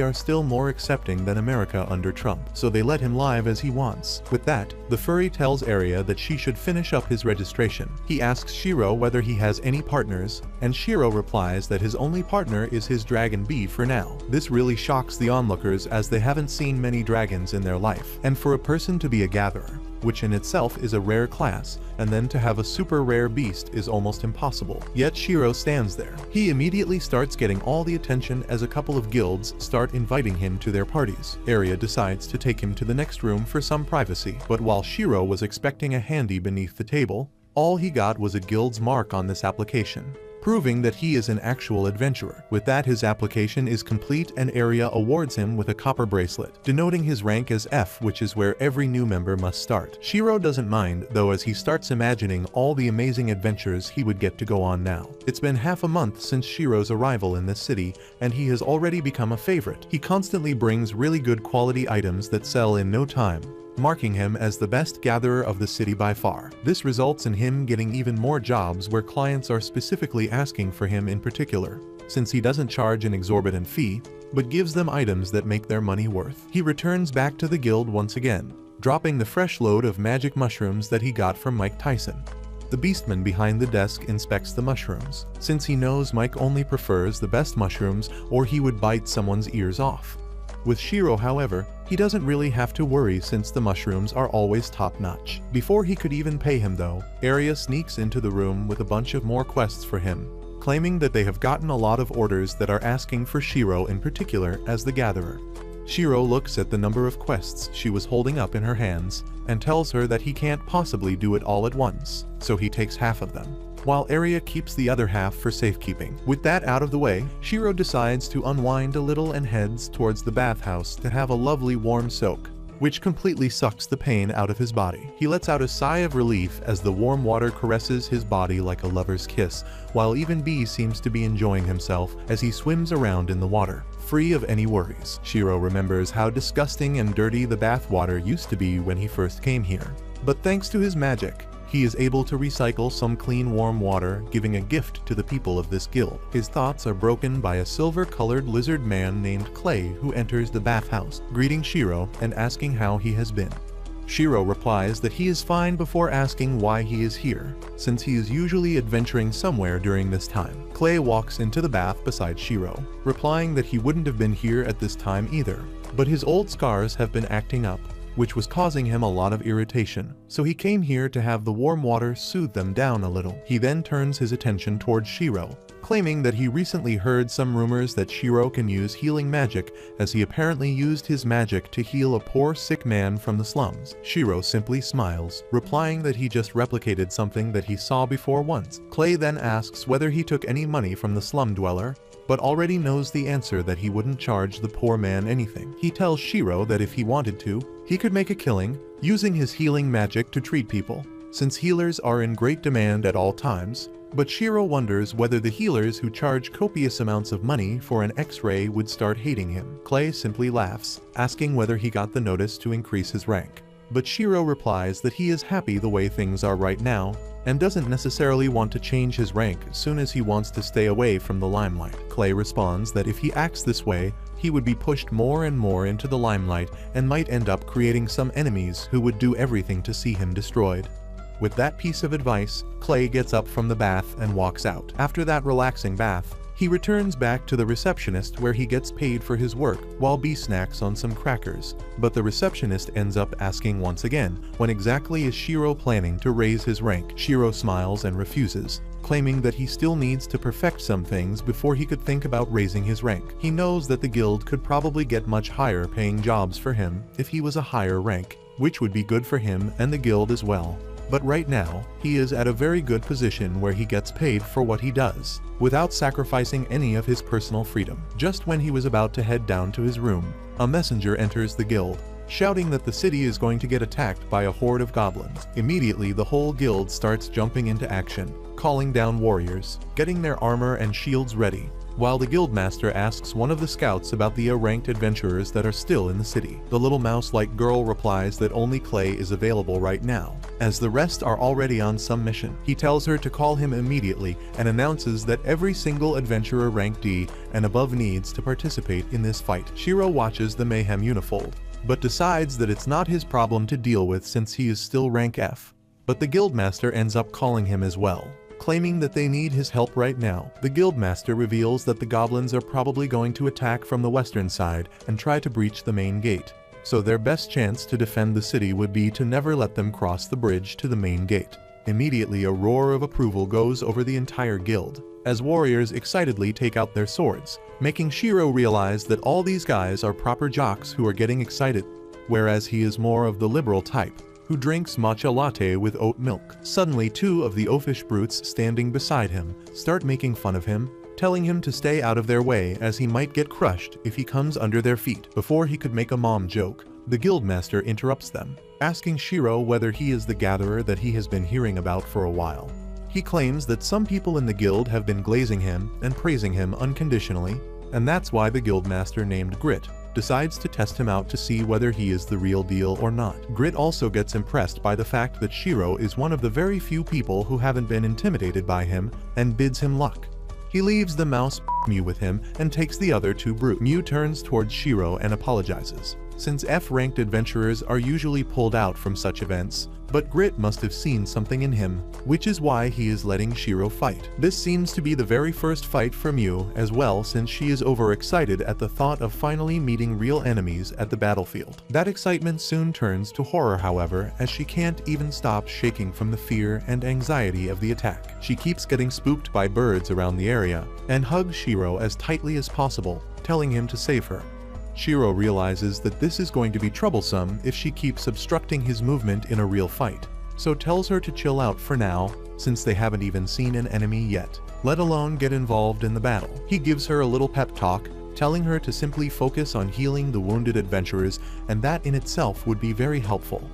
are still more accepting than America under Trump, so they let him live as he wants. With that, the furry tells Aria that she should finish up his registration. He asks Shiro whether he has any partners, and Shiro replies that his only partner is his dragon B for now. This really shocks the onlookers, as they haven't seen many dragons in their life, and for a person to be a gatherer, which in itself is a rare class, and then to have a super rare beast is almost impossible. Yet Shiro stands there. He immediately starts getting all the attention as a couple of guilds start inviting him to their parties. Aria decides to take him to the next room for some privacy, but while Shiro was expecting a handy beneath the table, all he got was a guild's mark on this application, proving that he is an actual adventurer. With that, his application is complete and Aria awards him with a copper bracelet, denoting his rank as F, which is where every new member must start. Shiro doesn't mind, though, as he starts imagining all the amazing adventures he would get to go on now. It's been half a month since Shiro's arrival in this city, and he has already become a favorite. He constantly brings really good quality items that sell in no time, marking him as the best gatherer of the city by far. This results in him getting even more jobs where clients are specifically asking for him in particular, since he doesn't charge an exorbitant fee, but gives them items that make their money worth. He returns back to the guild once again, dropping the fresh load of magic mushrooms that he got from Mike Tyson. The beastman behind the desk inspects the mushrooms, since he knows Mike only prefers the best mushrooms or he would bite someone's ears off. With Shiro, however, he doesn't really have to worry since the mushrooms are always top-notch. Before he could even pay him though, Arya sneaks into the room with a bunch of more quests for him, claiming that they have gotten a lot of orders that are asking for Shiro in particular as the gatherer. Shiro looks at the number of quests she was holding up in her hands and tells her that he can't possibly do it all at once, so he takes half of them, while Arya keeps the other half for safekeeping. With that out of the way, Shiro decides to unwind a little and heads towards the bathhouse to have a lovely warm soak, which completely sucks the pain out of his body. He lets out a sigh of relief as the warm water caresses his body like a lover's kiss, while even B seems to be enjoying himself as he swims around in the water, free of any worries. Shiro remembers how disgusting and dirty the bath water used to be when he first came here, but thanks to his magic, he is able to recycle some clean warm water, giving a gift to the people of this guild. His thoughts are broken by a silver-colored lizard man named Clay who enters the bathhouse, greeting Shiro and asking how he has been. Shiro replies that he is fine before asking why he is here, since he is usually adventuring somewhere during this time. Clay walks into the bath beside Shiro, replying that he wouldn't have been here at this time either, but his old scars have been acting up, which was causing him a lot of irritation, so he came here to have the warm water soothe them down a little. He then turns his attention towards Shiro, claiming that he recently heard some rumors that Shiro can use healing magic, as he apparently used his magic to heal a poor sick man from the slums. Shiro simply smiles, replying that he just replicated something that he saw before once. Clay then asks whether he took any money from the slum dweller, but already knows the answer that he wouldn't charge the poor man anything. He tells Shiro that if he wanted to, he could make a killing, using his healing magic to treat people, since healers are in great demand at all times, but Shiro wonders whether the healers who charge copious amounts of money for an X-ray would start hating him. Clay simply laughs, asking whether he got the notice to increase his rank, but Shiro replies that he is happy the way things are right now, and doesn't necessarily want to change his rank as soon as he wants to stay away from the limelight. Clay responds that if he acts this way, he would be pushed more and more into the limelight and might end up creating some enemies who would do everything to see him destroyed. With that piece of advice, Clay gets up from the bath and walks out. After that relaxing bath, he returns back to the receptionist where he gets paid for his work while B snacks on some crackers, but the receptionist ends up asking once again, when exactly is Shiro planning to raise his rank? Shiro smiles and refuses, claiming that he still needs to perfect some things before he could think about raising his rank. He knows that the guild could probably get much higher paying jobs for him if he was a higher rank, which would be good for him and the guild as well. But right now, he is at a very good position where he gets paid for what he does, without sacrificing any of his personal freedom. Just when he was about to head down to his room, a messenger enters the guild, shouting that the city is going to get attacked by a horde of goblins. Immediately, the whole guild starts jumping into action, calling down warriors, getting their armor and shields ready, while the guildmaster asks one of the scouts about the A-ranked adventurers that are still in the city. The little mouse-like girl replies that only Clay is available right now, as the rest are already on some mission. He tells her to call him immediately and announces that every single adventurer rank D and above needs to participate in this fight. Shiro watches the mayhem unfold, but decides that it's not his problem to deal with since he is still rank F. But the guildmaster ends up calling him as well, claiming that they need his help right now. The guildmaster reveals that the goblins are probably going to attack from the western side and try to breach the main gate, so their best chance to defend the city would be to never let them cross the bridge to the main gate. Immediately, a roar of approval goes over the entire guild, as warriors excitedly take out their swords, making Shiro realize that all these guys are proper jocks who are getting excited, whereas he is more of the liberal type, who drinks matcha latte with oat milk. Suddenly, two of the oafish brutes standing beside him start making fun of him, telling him to stay out of their way as he might get crushed if he comes under their feet. Before he could make a mom joke, the guildmaster interrupts them, asking Shiro whether he is the gatherer that he has been hearing about for a while. He claims that some people in the guild have been glazing him and praising him unconditionally, and that's why the guildmaster named Grit decides to test him out to see whether he is the real deal or not. Grit also gets impressed by the fact that Shiro is one of the very few people who haven't been intimidated by him and bids him luck. He leaves the mouse Mew with him and takes the other two brutes. Mew turns towards Shiro and apologizes, since F-ranked adventurers are usually pulled out from such events, but Grit must have seen something in him, which is why he is letting Shiro fight. This seems to be the very first fight for Mew as well, since she is overexcited at the thought of finally meeting real enemies at the battlefield. That excitement soon turns to horror however, as she can't even stop shaking from the fear and anxiety of the attack. She keeps getting spooked by birds around the area, and hugs Shiro as tightly as possible, telling him to save her. Shiro realizes that this is going to be troublesome if she keeps obstructing his movement in a real fight, so tells her to chill out for now, since they haven't even seen an enemy yet, let alone get involved in the battle. He gives her a little pep talk, telling her to simply focus on healing the wounded adventurers, and that in itself would be very helpful.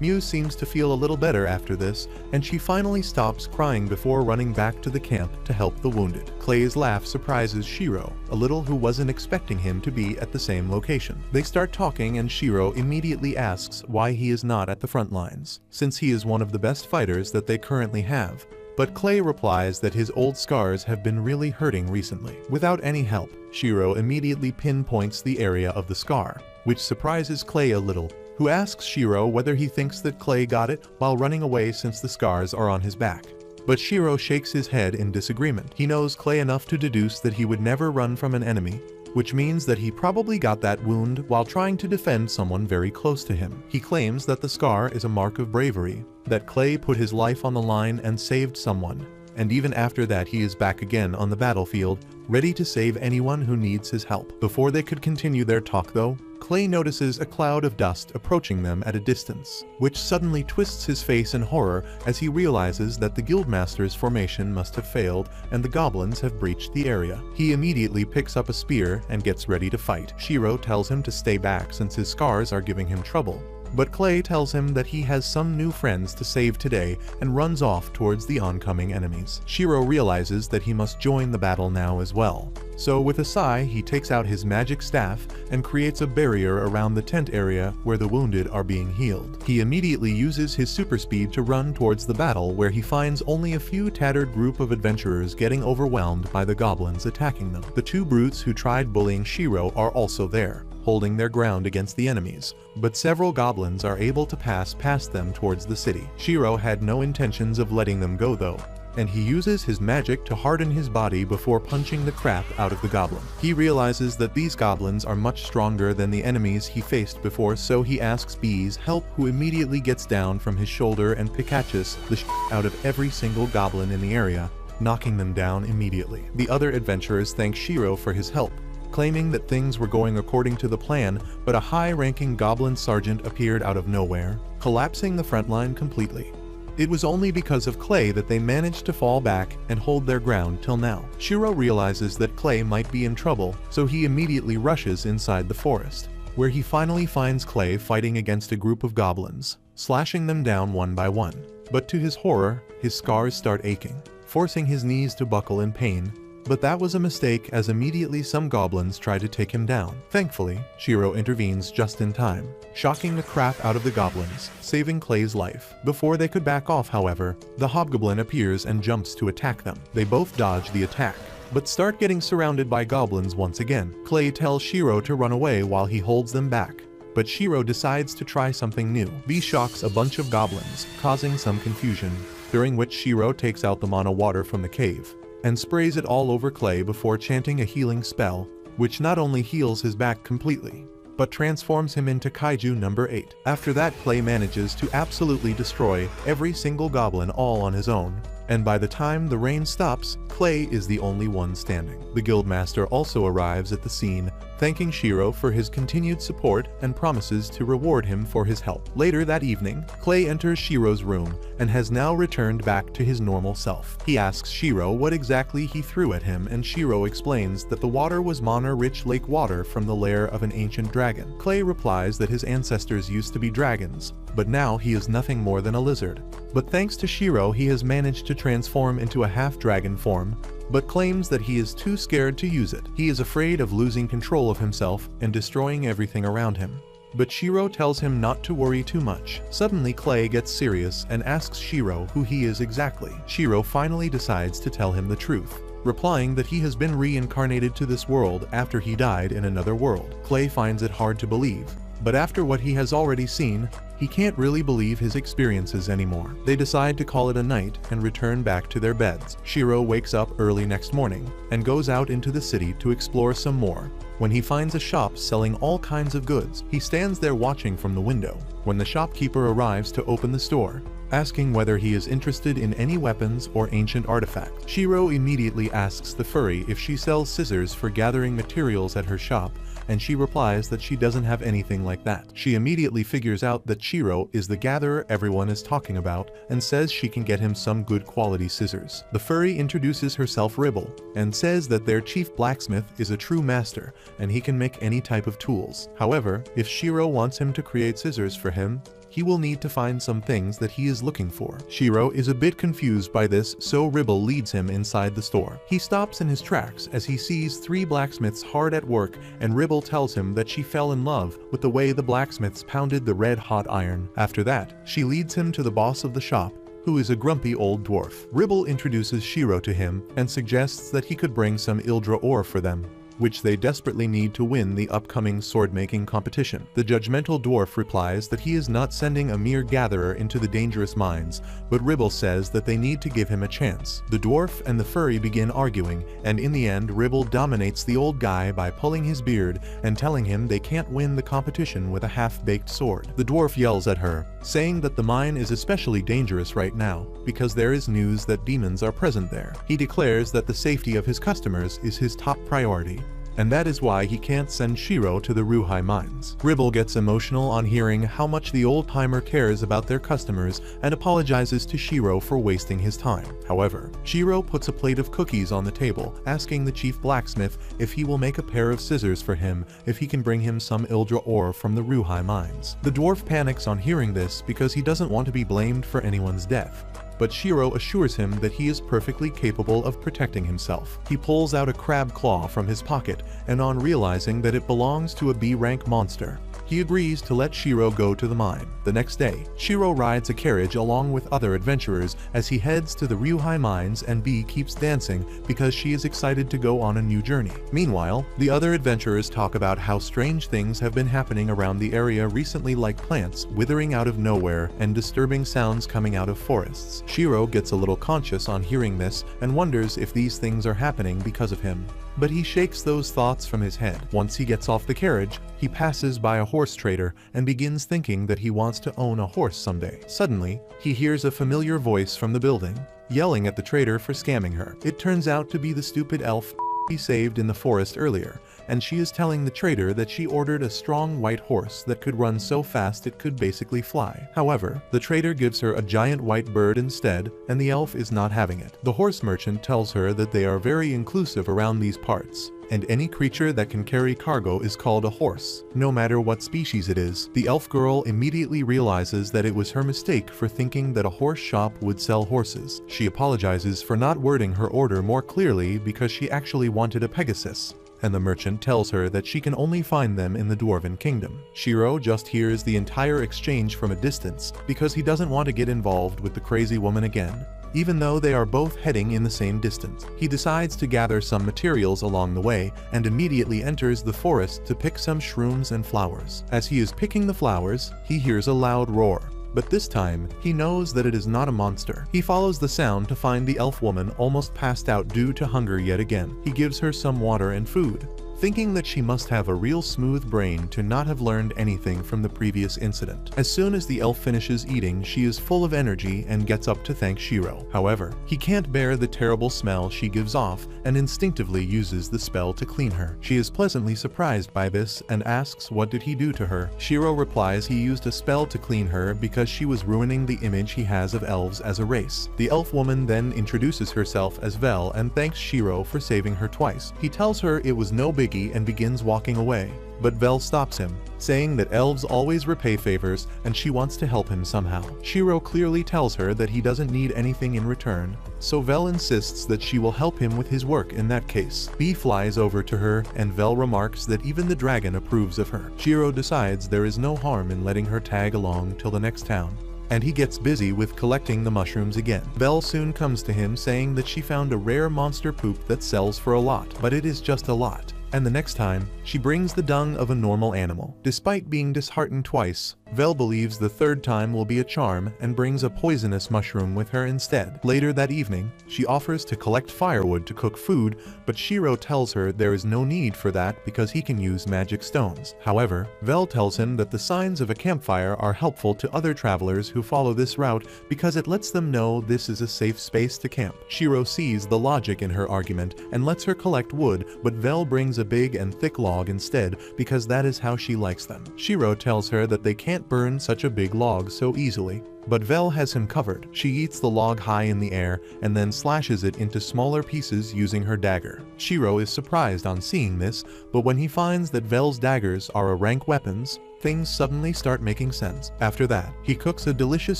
Mew seems to feel a little better after this, and she finally stops crying before running back to the camp to help the wounded. Clay's laugh surprises Shiro a little, who wasn't expecting him to be at the same location. They start talking and Shiro immediately asks why he is not at the front lines, since he is one of the best fighters that they currently have. But Clay replies that his old scars have been really hurting recently. Without any help, Shiro immediately pinpoints the area of the scar, which surprises Clay a little, who asks Shiro whether he thinks that Clay got it while running away since the scars are on his back. But Shiro shakes his head in disagreement. He knows Clay enough to deduce that he would never run from an enemy, which means that he probably got that wound while trying to defend someone very close to him. He claims that the scar is a mark of bravery, that Clay put his life on the line and saved someone, and even after that he is back again on the battlefield, ready to save anyone who needs his help. Before they could continue their talk though, Clay notices a cloud of dust approaching them at a distance, which suddenly twists his face in horror as he realizes that the Guildmaster's formation must have failed and the goblins have breached the area. He immediately picks up a spear and gets ready to fight. Shiro tells him to stay back since his scars are giving him trouble, but Clay tells him that he has some new friends to save today and runs off towards the oncoming enemies. Shiro realizes that he must join the battle now as well. So with a sigh, he takes out his magic staff and creates a barrier around the tent area where the wounded are being healed. He immediately uses his super speed to run towards the battle, where he finds only a few tattered group of adventurers getting overwhelmed by the goblins attacking them. The two brutes who tried bullying Shiro are also there, holding their ground against the enemies, but several goblins are able to pass past them towards the city. Shiro had no intentions of letting them go though, and he uses his magic to harden his body before punching the crap out of the goblin. He realizes that these goblins are much stronger than the enemies he faced before, so he asks Bee's help, who immediately gets down from his shoulder and Pikachus the shit out of every single goblin in the area, knocking them down immediately. The other adventurers thank Shiro for his help, claiming that things were going according to the plan, but a high-ranking goblin sergeant appeared out of nowhere, collapsing the front line completely. It was only because of Clay that they managed to fall back and hold their ground till now. Shiro realizes that Clay might be in trouble, so he immediately rushes inside the forest, where he finally finds Clay fighting against a group of goblins, slashing them down one by one. But to his horror, his scars start aching, forcing his knees to buckle in pain. But that was a mistake, as immediately some goblins try to take him down. Thankfully, Shiro intervenes just in time, shocking the crap out of the goblins, saving Clay's life. Before they could back off however, the hobgoblin appears and jumps to attack them. They both dodge the attack, but start getting surrounded by goblins once again. Clay tells Shiro to run away while he holds them back, but Shiro decides to try something new. V shocks a bunch of goblins, causing some confusion, during which Shiro takes out the mana water from the cave and sprays it all over Clay before chanting a healing spell, which not only heals his back completely, but transforms him into Kaiju number 8. After that, Clay manages to absolutely destroy every single goblin all on his own, and by the time the rain stops, Clay is the only one standing. The Guildmaster also arrives at the scene, thanking Shiro for his continued support and promises to reward him for his help. Later that evening, Clay enters Shiro's room and has now returned back to his normal self. He asks Shiro what exactly he threw at him, and Shiro explains that the water was mana-rich lake water from the lair of an ancient dragon. Clay replies that his ancestors used to be dragons, but now he is nothing more than a lizard. But thanks to Shiro, he has managed to transform into a half-dragon form, but claims that he is too scared to use it. He is afraid of losing control of himself and destroying everything around him. But Shiro tells him not to worry too much. Suddenly Clay gets serious and asks Shiro who he is exactly. Shiro finally decides to tell him the truth, replying that he has been reincarnated to this world after he died in another world. Clay finds it hard to believe, But after what he has already seen, he can't really believe his experiences anymore. They decide to call it a night and return back to their beds. Shiro wakes up early next morning and goes out into the city to explore some more. When he finds a shop selling all kinds of goods, he stands there watching from the window when the shopkeeper arrives to open the store, asking whether he is interested in any weapons or ancient artifacts. Shiro immediately asks the furry if she sells scissors for gathering materials at her shop, and she replies that she doesn't have anything like that. She immediately figures out that Shiro is the gatherer everyone is talking about and says she can get him some good quality scissors. The furry introduces herself Ribble and says that their chief blacksmith is a true master and he can make any type of tools. However, if Shiro wants him to create scissors for him, he will need to find some things that he is looking for. Shiro is a bit confused by this, so Ribble leads him inside the store. He stops in his tracks as he sees 3 blacksmiths hard at work, and Ribble tells him that she fell in love with the way the blacksmiths pounded the red-hot iron. After that, she leads him to the boss of the shop, who is a grumpy old dwarf. Ribble introduces Shiro to him and suggests that he could bring some Ildra ore for them, which they desperately need to win the upcoming sword-making competition. The judgmental dwarf replies that he is not sending a mere gatherer into the dangerous mines, but Ribble says that they need to give him a chance. The dwarf and the furry begin arguing, and in the end Ribble dominates the old guy by pulling his beard and telling him they can't win the competition with a half-baked sword. The dwarf yells at her, saying that the mine is especially dangerous right now because there is news that demons are present there. He declares that the safety of his customers is his top priority, and that is why he can't send Shiro to the Ruhai mines. Ribble gets emotional on hearing how much the old timer cares about their customers and apologizes to Shiro for wasting his time. However, Shiro puts a plate of cookies on the table, asking the chief blacksmith if he will make a pair of scissors for him if he can bring him some Ildra ore from the Ruhai mines. The dwarf panics on hearing this because he doesn't want to be blamed for anyone's death, but Shiro assures him that he is perfectly capable of protecting himself. He pulls out a crab claw from his pocket, and on realizing that it belongs to a B-rank monster, he agrees to let Shiro go to the mine. The next day, Shiro rides a carriage along with other adventurers as he heads to the Ruhai mines, and B keeps dancing because she is excited to go on a new journey. Meanwhile, the other adventurers talk about how strange things have been happening around the area recently, like plants withering out of nowhere and disturbing sounds coming out of forests. Shiro gets a little conscious on hearing this and wonders if these things are happening because of him, but he shakes those thoughts from his head. Once he gets off the carriage, he passes by a horse trader and begins thinking that he wants to own a horse someday. Suddenly, he hears a familiar voice from the building, yelling at the trader for scamming her. It turns out to be the stupid elf he saved in the forest earlier, and she is telling the trader that she ordered a strong white horse that could run so fast it could basically fly. However, the trader gives her a giant white bird instead, and the elf is not having it. The horse merchant tells her that they are very inclusive around these parts, and any creature that can carry cargo is called a horse, no matter what species it is. The elf girl immediately realizes that it was her mistake for thinking that a horse shop would sell horses. She apologizes for not wording her order more clearly because she actually wanted a Pegasus, and the merchant tells her that she can only find them in the Dwarven Kingdom. Shiro just hears the entire exchange from a distance because he doesn't want to get involved with the crazy woman again, even though they are both heading in the same distance. He decides to gather some materials along the way and immediately enters the forest to pick some shrooms and flowers. As he is picking the flowers, he hears a loud roar, but this time, he knows that it is not a monster. He follows the sound to find the elf woman almost passed out due to hunger yet again. He gives her some water and food, thinking that she must have a real smooth brain to not have learned anything from the previous incident. As soon as the elf finishes eating, she is full of energy and gets up to thank Shiro. However, he can't bear the terrible smell she gives off and instinctively uses the spell to clean her. She is pleasantly surprised by this and asks what did he do to her. Shiro replies he used a spell to clean her because she was ruining the image he has of elves as a race. The elf woman then introduces herself as Vel and thanks Shiro for saving her twice. He tells her it was no biggie and begins walking away, but Vel stops him, saying that elves always repay favors and she wants to help him somehow. Shiro clearly tells her that he doesn't need anything in return, so Vel insists that she will help him with his work in that case. Bee flies over to her and Vel remarks that even the dragon approves of her. Shiro decides there is no harm in letting her tag along till the next town, and he gets busy with collecting the mushrooms again. Vel soon comes to him saying that she found a rare monster poop that sells for a lot, but it is just a lot, and the next time, she brings the dung of a normal animal. Despite being disheartened twice, Vel believes the third time will be a charm and brings a poisonous mushroom with her instead. Later that evening, she offers to collect firewood to cook food, but Shiro tells her there is no need for that because he can use magic stones. However, Vel tells him that the signs of a campfire are helpful to other travelers who follow this route because it lets them know this is a safe space to camp. Shiro sees the logic in her argument and lets her collect wood, but Vel brings a big and thick log instead because that is how she likes them. Shiro tells her that they can't burn such a big log so easily, but Vel has him covered. She eats the log high in the air and then slashes it into smaller pieces using her dagger. Shiro is surprised on seeing this, but when he finds that Vel's daggers are rank weapons, things suddenly start making sense. After that, he cooks a delicious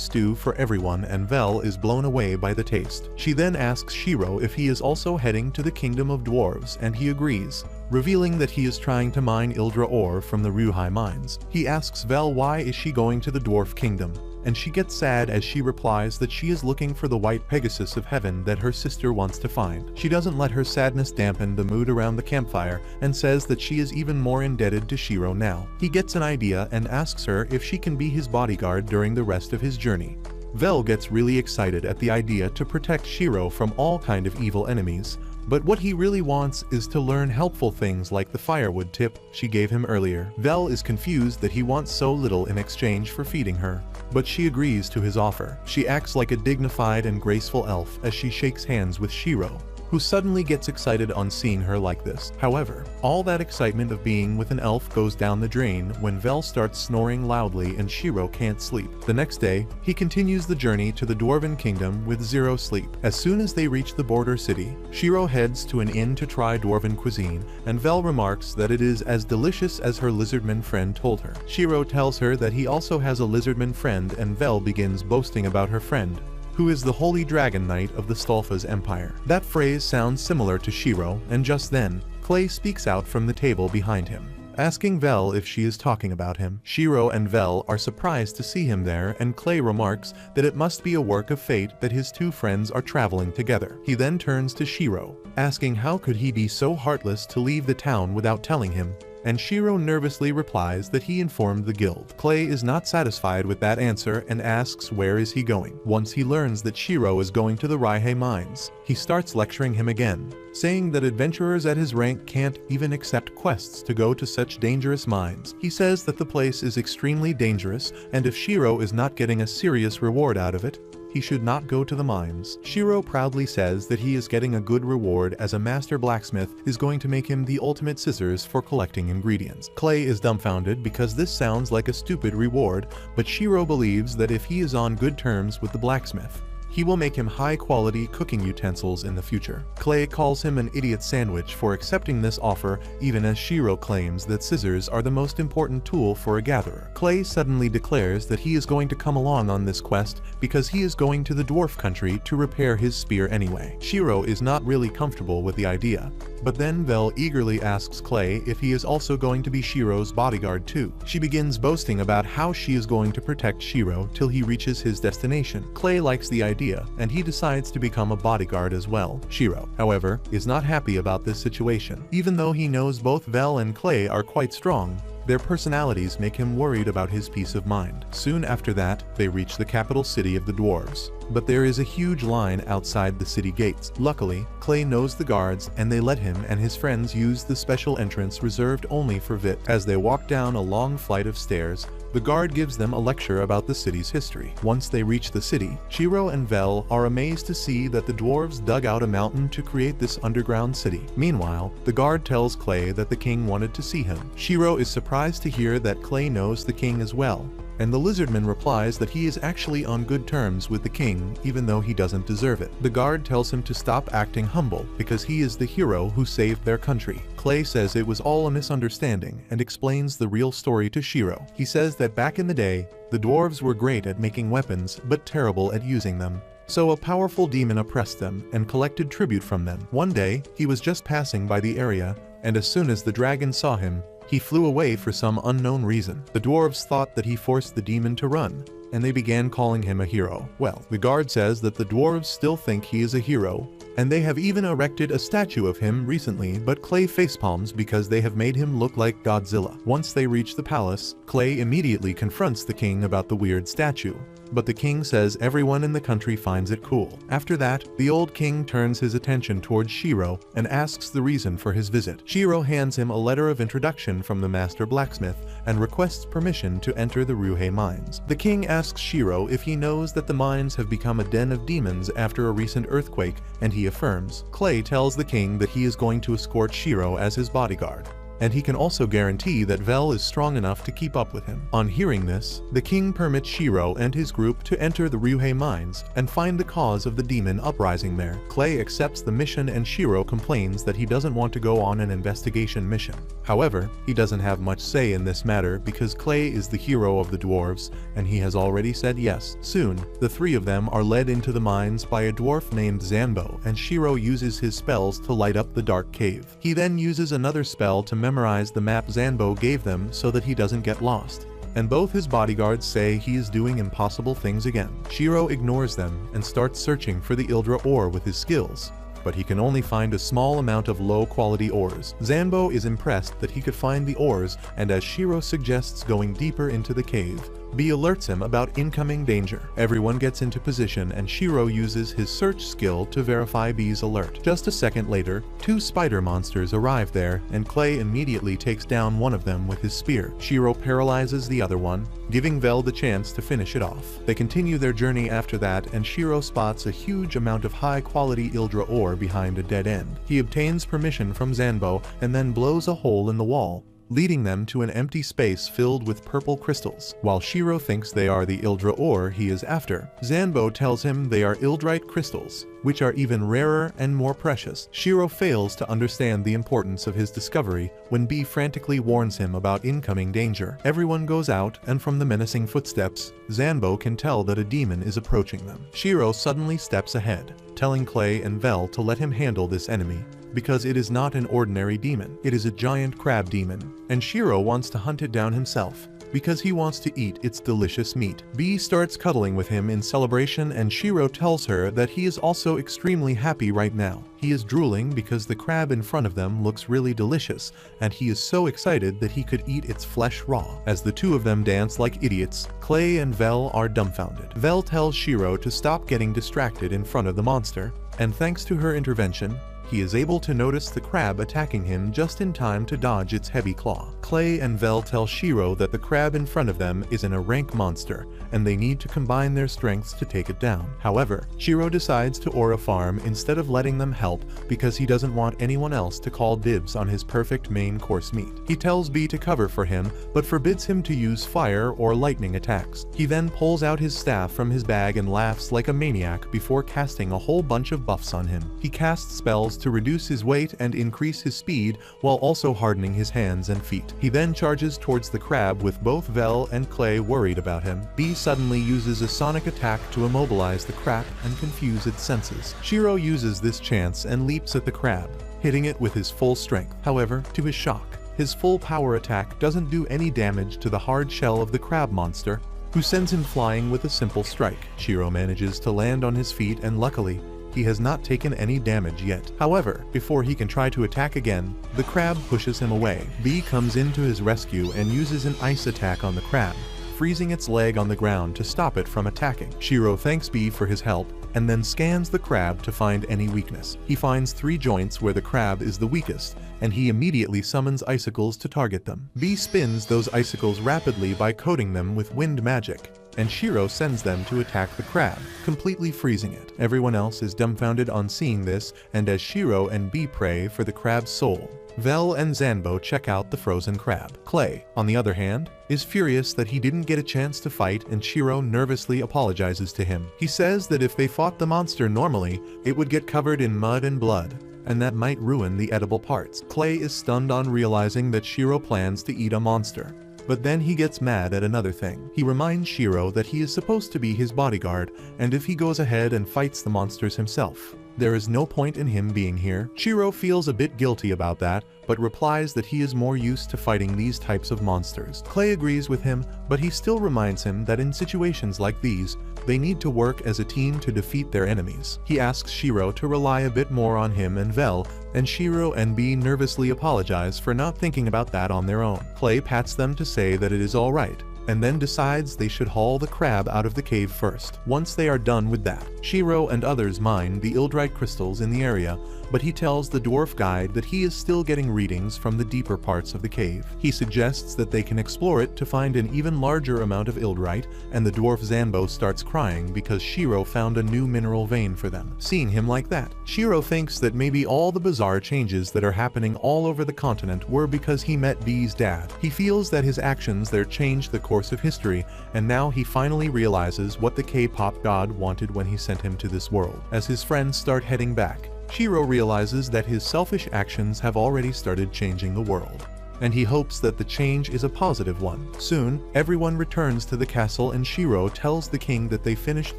stew for everyone and Vel is blown away by the taste. She then asks Shiro if he is also heading to the Kingdom of Dwarves and he agrees, revealing that he is trying to mine Ildra ore from the Ruhai mines. He asks Vel why is she going to the Dwarf Kingdom, and she gets sad as she replies that she is looking for the white Pegasus of heaven that her sister wants to find. She doesn't let her sadness dampen the mood around the campfire and says that she is even more indebted to Shiro now. He gets an idea and asks her if she can be his bodyguard during the rest of his journey. Vel gets really excited at the idea to protect Shiro from all kind of evil enemies, but what he really wants is to learn helpful things like the firewood tip she gave him earlier. Vel is confused that he wants so little in exchange for feeding her, but she agrees to his offer. She acts like a dignified and graceful elf as she shakes hands with Shiro, who suddenly gets excited on seeing her like this. However, all that excitement of being with an elf goes down the drain when Vel starts snoring loudly and Shiro can't sleep. The next day, he continues the journey to the Dwarven Kingdom with zero sleep. As soon as they reach the border city, Shiro heads to an inn to try Dwarven cuisine, and Vel remarks that it is as delicious as her lizardman friend told her. Shiro tells her that he also has a lizardman friend and Vel begins boasting about her friend, who is the Holy Dragon Knight of the Stolfa's Empire. That phrase sounds similar to Shiro, and just then, Clay speaks out from the table behind him, asking Vel if she is talking about him. Shiro and Vel are surprised to see him there, and Clay remarks that it must be a work of fate that his two friends are traveling together. He then turns to Shiro, asking how could he be so heartless to leave the town without telling him, and Shiro nervously replies that he informed the guild. Clay is not satisfied with that answer and asks where is he going. Once he learns that Shiro is going to the Raihei mines, he starts lecturing him again, saying that adventurers at his rank can't even accept quests to go to such dangerous mines. He says that the place is extremely dangerous, and if Shiro is not getting a serious reward out of it, he should not go to the mines. Shiro proudly says that he is getting a good reward as a master blacksmith is going to make him the ultimate scissors for collecting ingredients. Clay is dumbfounded because this sounds like a stupid reward, but Shiro believes that if he is on good terms with the blacksmith, he will make him high-quality cooking utensils in the future. Clay calls him an idiot sandwich for accepting this offer, even as Shiro claims that scissors are the most important tool for a gatherer. Clay suddenly declares that he is going to come along on this quest because he is going to the dwarf country to repair his spear anyway. Shiro is not really comfortable with the idea, but then Vel eagerly asks Clay if he is also going to be Shiro's bodyguard too. She begins boasting about how she is going to protect Shiro till he reaches his destination. Clay likes the idea, and he decides to become a bodyguard as well. Shiro, however, is not happy about this situation. Even though he knows both Vel and Clay are quite strong, their personalities make him worried about his peace of mind. Soon after that, they reach the capital city of the dwarves, but there is a huge line outside the city gates. Luckily, Clay knows the guards and they let him and his friends use the special entrance reserved only for Vit. As they walk down a long flight of stairs, the guard gives them a lecture about the city's history. Once they reach the city, Shiro and Vel are amazed to see that the dwarves dug out a mountain to create this underground city. Meanwhile, the guard tells Clay that the king wanted to see him. Shiro is surprised to hear that Clay knows the king as well, and the lizardman replies that he is actually on good terms with the king even though he doesn't deserve it. The guard tells him to stop acting humble because he is the hero who saved their country. Clay says it was all a misunderstanding and explains the real story to Shiro. He says that back in the day, the dwarves were great at making weapons but terrible at using them. So a powerful demon oppressed them and collected tribute from them. One day, he was just passing by the area, and as soon as the dragon saw him, he flew away for some unknown reason. The dwarves thought that he forced the demon to run, and they began calling him a hero. Well, the guard says that the dwarves still think he is a hero, and they have even erected a statue of him recently, but Clay facepalms because they have made him look like Godzilla. Once they reach the palace, Clay immediately confronts the king about the weird statue, but the king says everyone in the country finds it cool. After that, the old king turns his attention towards Shiro and asks the reason for his visit. Shiro hands him a letter of introduction from the master blacksmith and requests permission to enter the Ryuhei mines. The king asks Shiro if he knows that the mines have become a den of demons after a recent earthquake, and he affirms. Clay tells the king that he is going to escort Shiro as his bodyguard, and he can also guarantee that Vel is strong enough to keep up with him. On hearing this, the king permits Shiro and his group to enter the Ryuhei mines and find the cause of the demon uprising there. Clay accepts the mission and Shiro complains that he doesn't want to go on an investigation mission. However, he doesn't have much say in this matter because Clay is the hero of the dwarves and he has already said yes. Soon, the three of them are led into the mines by a dwarf named Zanbo, and Shiro uses his spells to light up the dark cave. He then uses another spell to memorize the map Zanbo gave them so that he doesn't get lost, and both his bodyguards say he is doing impossible things again. Shiro ignores them and starts searching for the Ildra ore with his skills, but he can only find a small amount of low-quality ores. Zanbo is impressed that he could find the ores, and as Shiro suggests going deeper into the cave, B alerts him about incoming danger. Everyone gets into position and Shiro uses his search skill to verify B's alert. Just a second later, two spider monsters arrive there and Clay immediately takes down one of them with his spear. Shiro paralyzes the other one, giving Vel the chance to finish it off. They continue their journey after that and Shiro spots a huge amount of high-quality Ildra ore behind a dead end. He obtains permission from Zanbo and then blows a hole in the wall, leading them to an empty space filled with purple crystals. While Shiro thinks they are the Ildra ore he is after, Zanbo tells him they are Ildrite crystals, which are even rarer and more precious. Shiro fails to understand the importance of his discovery when B frantically warns him about incoming danger. Everyone goes out, and from the menacing footsteps, Zanbo can tell that a demon is approaching them. Shiro suddenly steps ahead, telling Clay and Vel to let him handle this enemy, because it is not an ordinary demon. It is a giant crab demon, and Shiro wants to hunt it down himself, because he wants to eat its delicious meat. B starts cuddling with him in celebration and Shiro tells her that he is also extremely happy right now. He is drooling because the crab in front of them looks really delicious, and he is so excited that he could eat its flesh raw. As the two of them dance like idiots, Clay and Vel are dumbfounded. Vel tells Shiro to stop getting distracted in front of the monster, and thanks to her intervention, he is able to notice the crab attacking him just in time to dodge its heavy claw. Clay and Vel tell Shiro that the crab in front of them is a rank monster, and they need to combine their strengths to take it down. However, Shiro decides to aura farm instead of letting them help because he doesn't want anyone else to call dibs on his perfect main course meat. He tells B to cover for him, but forbids him to use fire or lightning attacks. He then pulls out his staff from his bag and laughs like a maniac before casting a whole bunch of buffs on him. He casts spells to reduce his weight and increase his speed while also hardening his hands and feet. He then charges towards the crab with both Vel and Clay worried about him. B suddenly uses a sonic attack to immobilize the crab and confuse its senses. Shiro uses this chance and leaps at the crab, hitting it with his full strength. However, to his shock, his full power attack doesn't do any damage to the hard shell of the crab monster, who sends him flying with a simple strike. Shiro manages to land on his feet and luckily, he has not taken any damage yet. However, before he can try to attack again, the crab pushes him away. B comes in to his rescue and uses an ice attack on the crab, freezing its leg on the ground to stop it from attacking. Shiro thanks B for his help and then scans the crab to find any weakness. He finds 3 joints where the crab is the weakest, and he immediately summons icicles to target them. B spins those icicles rapidly by coating them with wind magic, and Shiro sends them to attack the crab, completely freezing it. Everyone else is dumbfounded on seeing this, and as Shiro and B pray for the crab's soul, Vel and Zanbo check out the frozen crab. Clay, on the other hand, is furious that he didn't get a chance to fight, and Shiro nervously apologizes to him. He says that if they fought the monster normally, it would get covered in mud and blood, and that might ruin the edible parts. Clay is stunned on realizing that Shiro plans to eat a monster. But then he gets mad at another thing. He reminds Shiro that he is supposed to be his bodyguard, and if he goes ahead and fights the monsters himself, there is no point in him being here. Shiro feels a bit guilty about that, but replies that he is more used to fighting these types of monsters. Clay agrees with him, but he still reminds him that in situations like these, They need to work as a team to defeat their enemies. He asks Shiro to rely a bit more on him and Vel, and Shiro and B nervously apologize for not thinking about that on their own. Clay pats them to say that it is alright, and then decides they should haul the crab out of the cave first. Once they are done with that, Shiro and others mine the Ildrite crystals in the area, but he tells the dwarf guide that he is still getting readings from the deeper parts of the cave. He suggests that they can explore it to find an even larger amount of Ildrite, and the dwarf Zanbo starts crying because Shiro found a new mineral vein for them. Seeing him like that, Shiro thinks that maybe all the bizarre changes that are happening all over the continent were because he met B's dad. He feels that his actions there changed the course of history, and now he finally realizes what the K-pop god wanted when he sent him to this world. As his friends start heading back, Shiro realizes that his selfish actions have already started changing the world, and he hopes that the change is a positive one. Soon, everyone returns to the castle and Shiro tells the king that they finished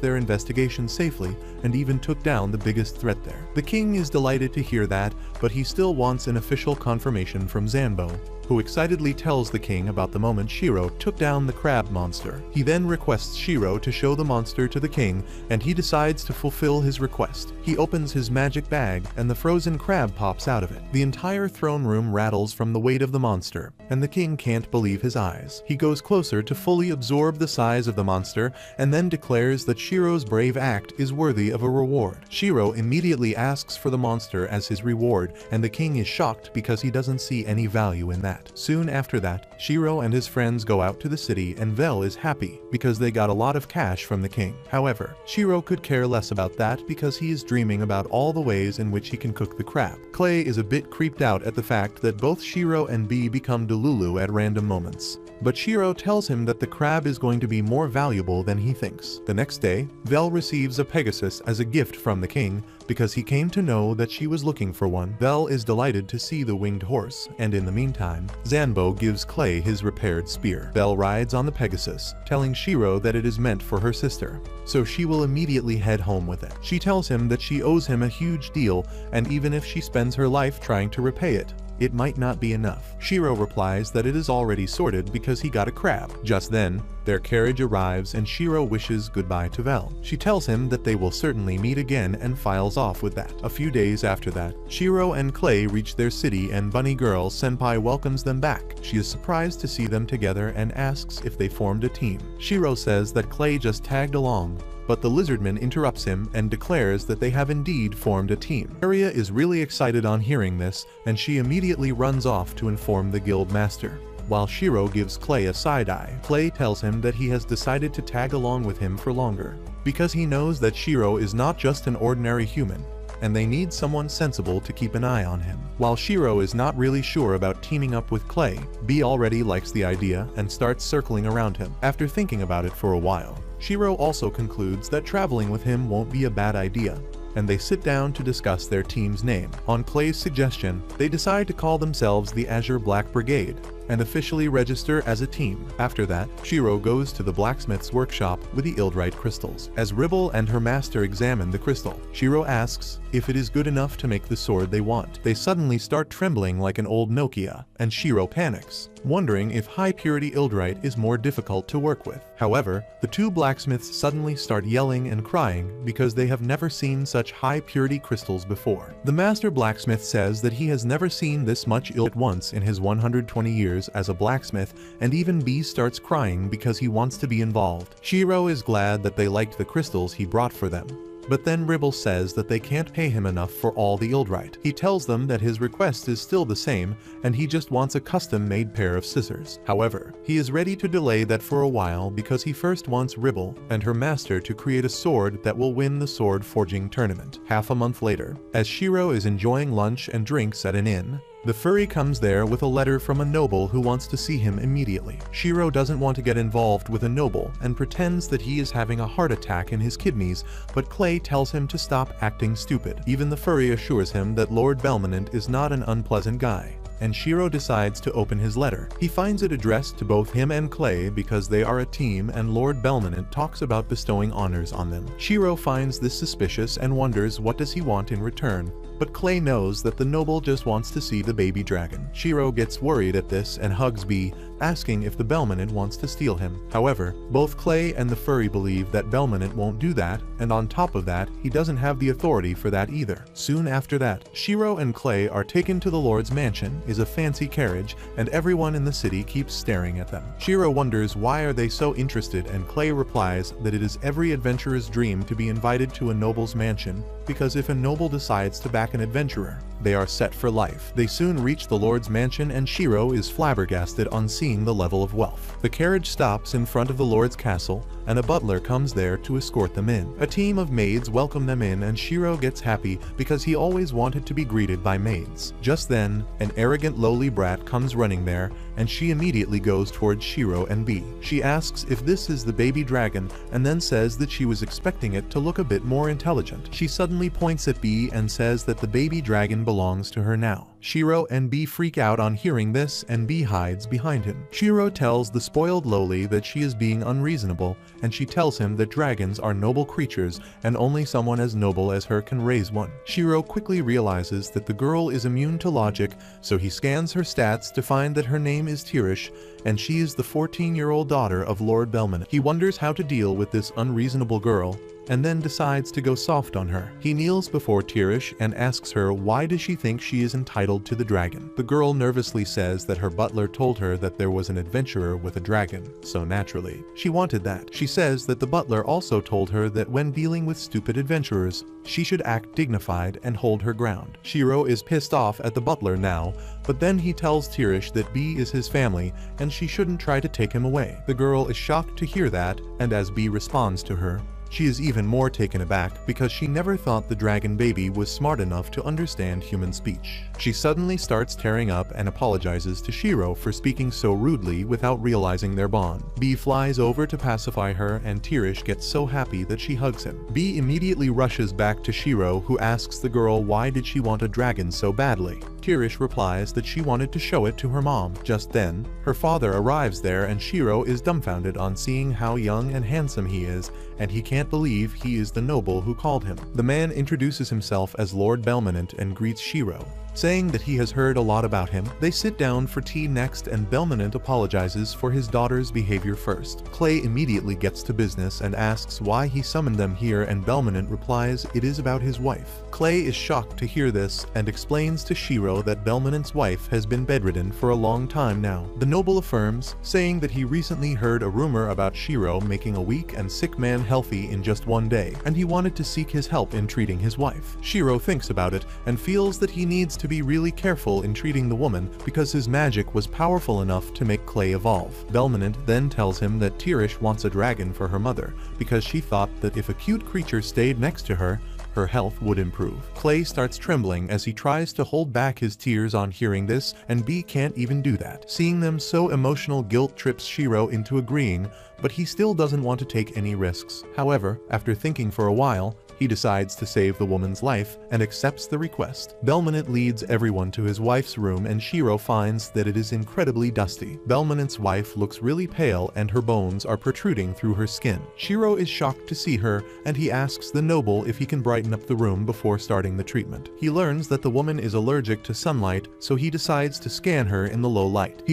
their investigation safely and even took down the biggest threat there. The king is delighted to hear that, but he still wants an official confirmation from Zanbo, who excitedly tells the king about the moment Shiro took down the crab monster. He then requests Shiro to show the monster to the king, and he decides to fulfill his request. He opens his magic bag, and the frozen crab pops out of it. The entire throne room rattles from the weight of the monster, and the king can't believe his eyes. He goes closer to fully absorb the size of the monster, and then declares that Shiro's brave act is worthy of a reward. Shiro immediately asks for the monster as his reward, and the king is shocked because he doesn't see any value in that. Soon after that, Shiro and his friends go out to the city, and Vel is happy because they got a lot of cash from the king. However, Shiro could care less about that because he is dreaming about all the ways in which he can cook the crab. Clay is a bit creeped out at the fact that both Shiro and B become Delulu at random moments, but Shiro tells him that the crab is going to be more valuable than he thinks. The next day, Vel receives a Pegasus as a gift from the king because he came to know that she was looking for one. Vel is delighted to see the winged horse, and in the meantime, Zanbo gives Clay his repaired spear. Vel rides on the Pegasus, telling Shiro that it is meant for her sister, so she will immediately head home with it. She tells him that she owes him a huge deal, and even if she spends her life trying to repay it, it might not be enough. Shiro replies that it is already sorted because he got a crab. Just then, their carriage arrives and Shiro wishes goodbye to Vel. She tells him that they will certainly meet again and files off with that. A few days after that, Shiro and Clay reach their city and Bunny Girl Senpai welcomes them back. She is surprised to see them together and asks if they formed a team. Shiro says that Clay just tagged along, but the lizardman interrupts him and declares that they have indeed formed a team. Aria is really excited on hearing this, and she immediately runs off to inform the guild master. While Shiro gives Clay a side-eye, Clay tells him that he has decided to tag along with him for longer, because he knows that Shiro is not just an ordinary human, and they need someone sensible to keep an eye on him. While Shiro is not really sure about teaming up with Clay, B already likes the idea and starts circling around him. After thinking about it for a while, Shiro also concludes that traveling with him won't be a bad idea, and they sit down to discuss their team's name. On Clay's suggestion, they decide to call themselves the Azure Black Brigade, and officially register as a team. After that, Shiro goes to the blacksmith's workshop with the Ildrite crystals. As Ribble and her master examine the crystal, Shiro asks if it is good enough to make the sword they want. They suddenly start trembling like an old Nokia, and Shiro panics, wondering if high-purity Ildrite is more difficult to work with. However, the two blacksmiths suddenly start yelling and crying because they have never seen such high-purity crystals before. The master blacksmith says that he has never seen this much Ildrite once in his 120 years as a blacksmith, and even B starts crying because he wants to be involved. Shiro is glad that they liked the crystals he brought for them, but then Ribble says that they can't pay him enough for all the Ildrite. He tells them that his request is still the same, and he just wants a custom-made pair of scissors. However, he is ready to delay that for a while because he first wants Ribble and her master to create a sword that will win the sword forging tournament. Half a month later, as Shiro is enjoying lunch and drinks at an inn, the furry comes there with a letter from a noble who wants to see him immediately. Shiro doesn't want to get involved with a noble and pretends that he is having a heart attack in his kidneys, but Clay tells him to stop acting stupid. Even the furry assures him that Lord Belmonant is not an unpleasant guy, and Shiro decides to open his letter. He finds it addressed to both him and Clay because they are a team, and Lord Belmonant talks about bestowing honors on them. Shiro finds this suspicious and wonders what does he want in return, but Clay knows that the noble just wants to see the baby dragon. Shiro gets worried at this and hugs B, asking if the Belmonant wants to steal him. However, both Clay and the furry believe that Belmonant won't do that, and on top of that, he doesn't have the authority for that either. Soon after that, Shiro and Clay are taken to the Lord's mansion, is a fancy carriage, and everyone in the city keeps staring at them. Shiro wonders why are they so interested, and Clay replies that it is every adventurer's dream to be invited to a noble's mansion, because if a noble decides to back an adventurer, they are set for life. They soon reach the Lord's mansion and Shiro is flabbergasted on seeing the level of wealth. The carriage stops in front of the Lord's castle and a butler comes there to escort them in. A team of maids welcome them in and Shiro gets happy because he always wanted to be greeted by maids. Just then, an arrogant lowly brat comes running there and she immediately goes towards Shiro and B. She asks if this is the baby dragon and then says that she was expecting it to look a bit more intelligent. She suddenly points at B and says that the baby dragon belongs to her now. Shiro and B freak out on hearing this and B hides behind him. Shiro tells the spoiled lowly that she is being unreasonable and she tells him that dragons are noble creatures and only someone as noble as her can raise one. Shiro quickly realizes that the girl is immune to logic, so he scans her stats to find that her name is Tirish and she is the 14-year-old daughter of Lord Belmonant. He wonders how to deal with this unreasonable girl and then decides to go soft on her. He kneels before Tirish and asks her why does she think she is entitled to the dragon. The girl nervously says that her butler told her that there was an adventurer with a dragon, so naturally, she wanted that. She says that the butler also told her that when dealing with stupid adventurers, she should act dignified and hold her ground. Shiro is pissed off at the butler now, but then he tells Tirish that B is his family and she shouldn't try to take him away. The girl is shocked to hear that, and as B responds to her, she is even more taken aback because she never thought the dragon baby was smart enough to understand human speech. She suddenly starts tearing up and apologizes to Shiro for speaking so rudely without realizing their bond. B flies over to pacify her and Tirish gets so happy that she hugs him. B immediately rushes back to Shiro who asks the girl why did she want a dragon so badly. Tirish replies that she wanted to show it to her mom. Just then, her father arrives there and Shiro is dumbfounded on seeing how young and handsome he is, and he can't believe he is the noble who called him. The man introduces himself as Lord Belmonant and greets Shiro, saying that he has heard a lot about him. They sit down for tea next and Belmonant apologizes for his daughter's behavior first. Clay immediately gets to business and asks why he summoned them here and Belmonant replies it is about his wife. Clay is shocked to hear this and explains to Shiro that Belmonant's wife has been bedridden for a long time now. The noble affirms, saying that he recently heard a rumor about Shiro making a weak and sick man healthy in just one day, and he wanted to seek his help in treating his wife. Shiro thinks about it and feels that he needs to be really careful in treating the woman because his magic was powerful enough to make Clay evolve. Belmonant then tells him that Tirish wants a dragon for her mother because she thought that if a cute creature stayed next to her, her health would improve. Clay starts trembling as he tries to hold back his tears on hearing this, and B can't even do that. Seeing them so emotional guilt trips Shiro into agreeing, but he still doesn't want to take any risks. However, after thinking for a while, he decides to save the woman's life and accepts the request. Belmonant leads everyone to his wife's room and Shiro finds that it is incredibly dusty. Belmonant's wife looks really pale and her bones are protruding through her skin. Shiro is shocked to see her and he asks the noble if he can brighten up the room before starting the treatment. He learns that the woman is allergic to sunlight, so he decides to scan her in the low light. He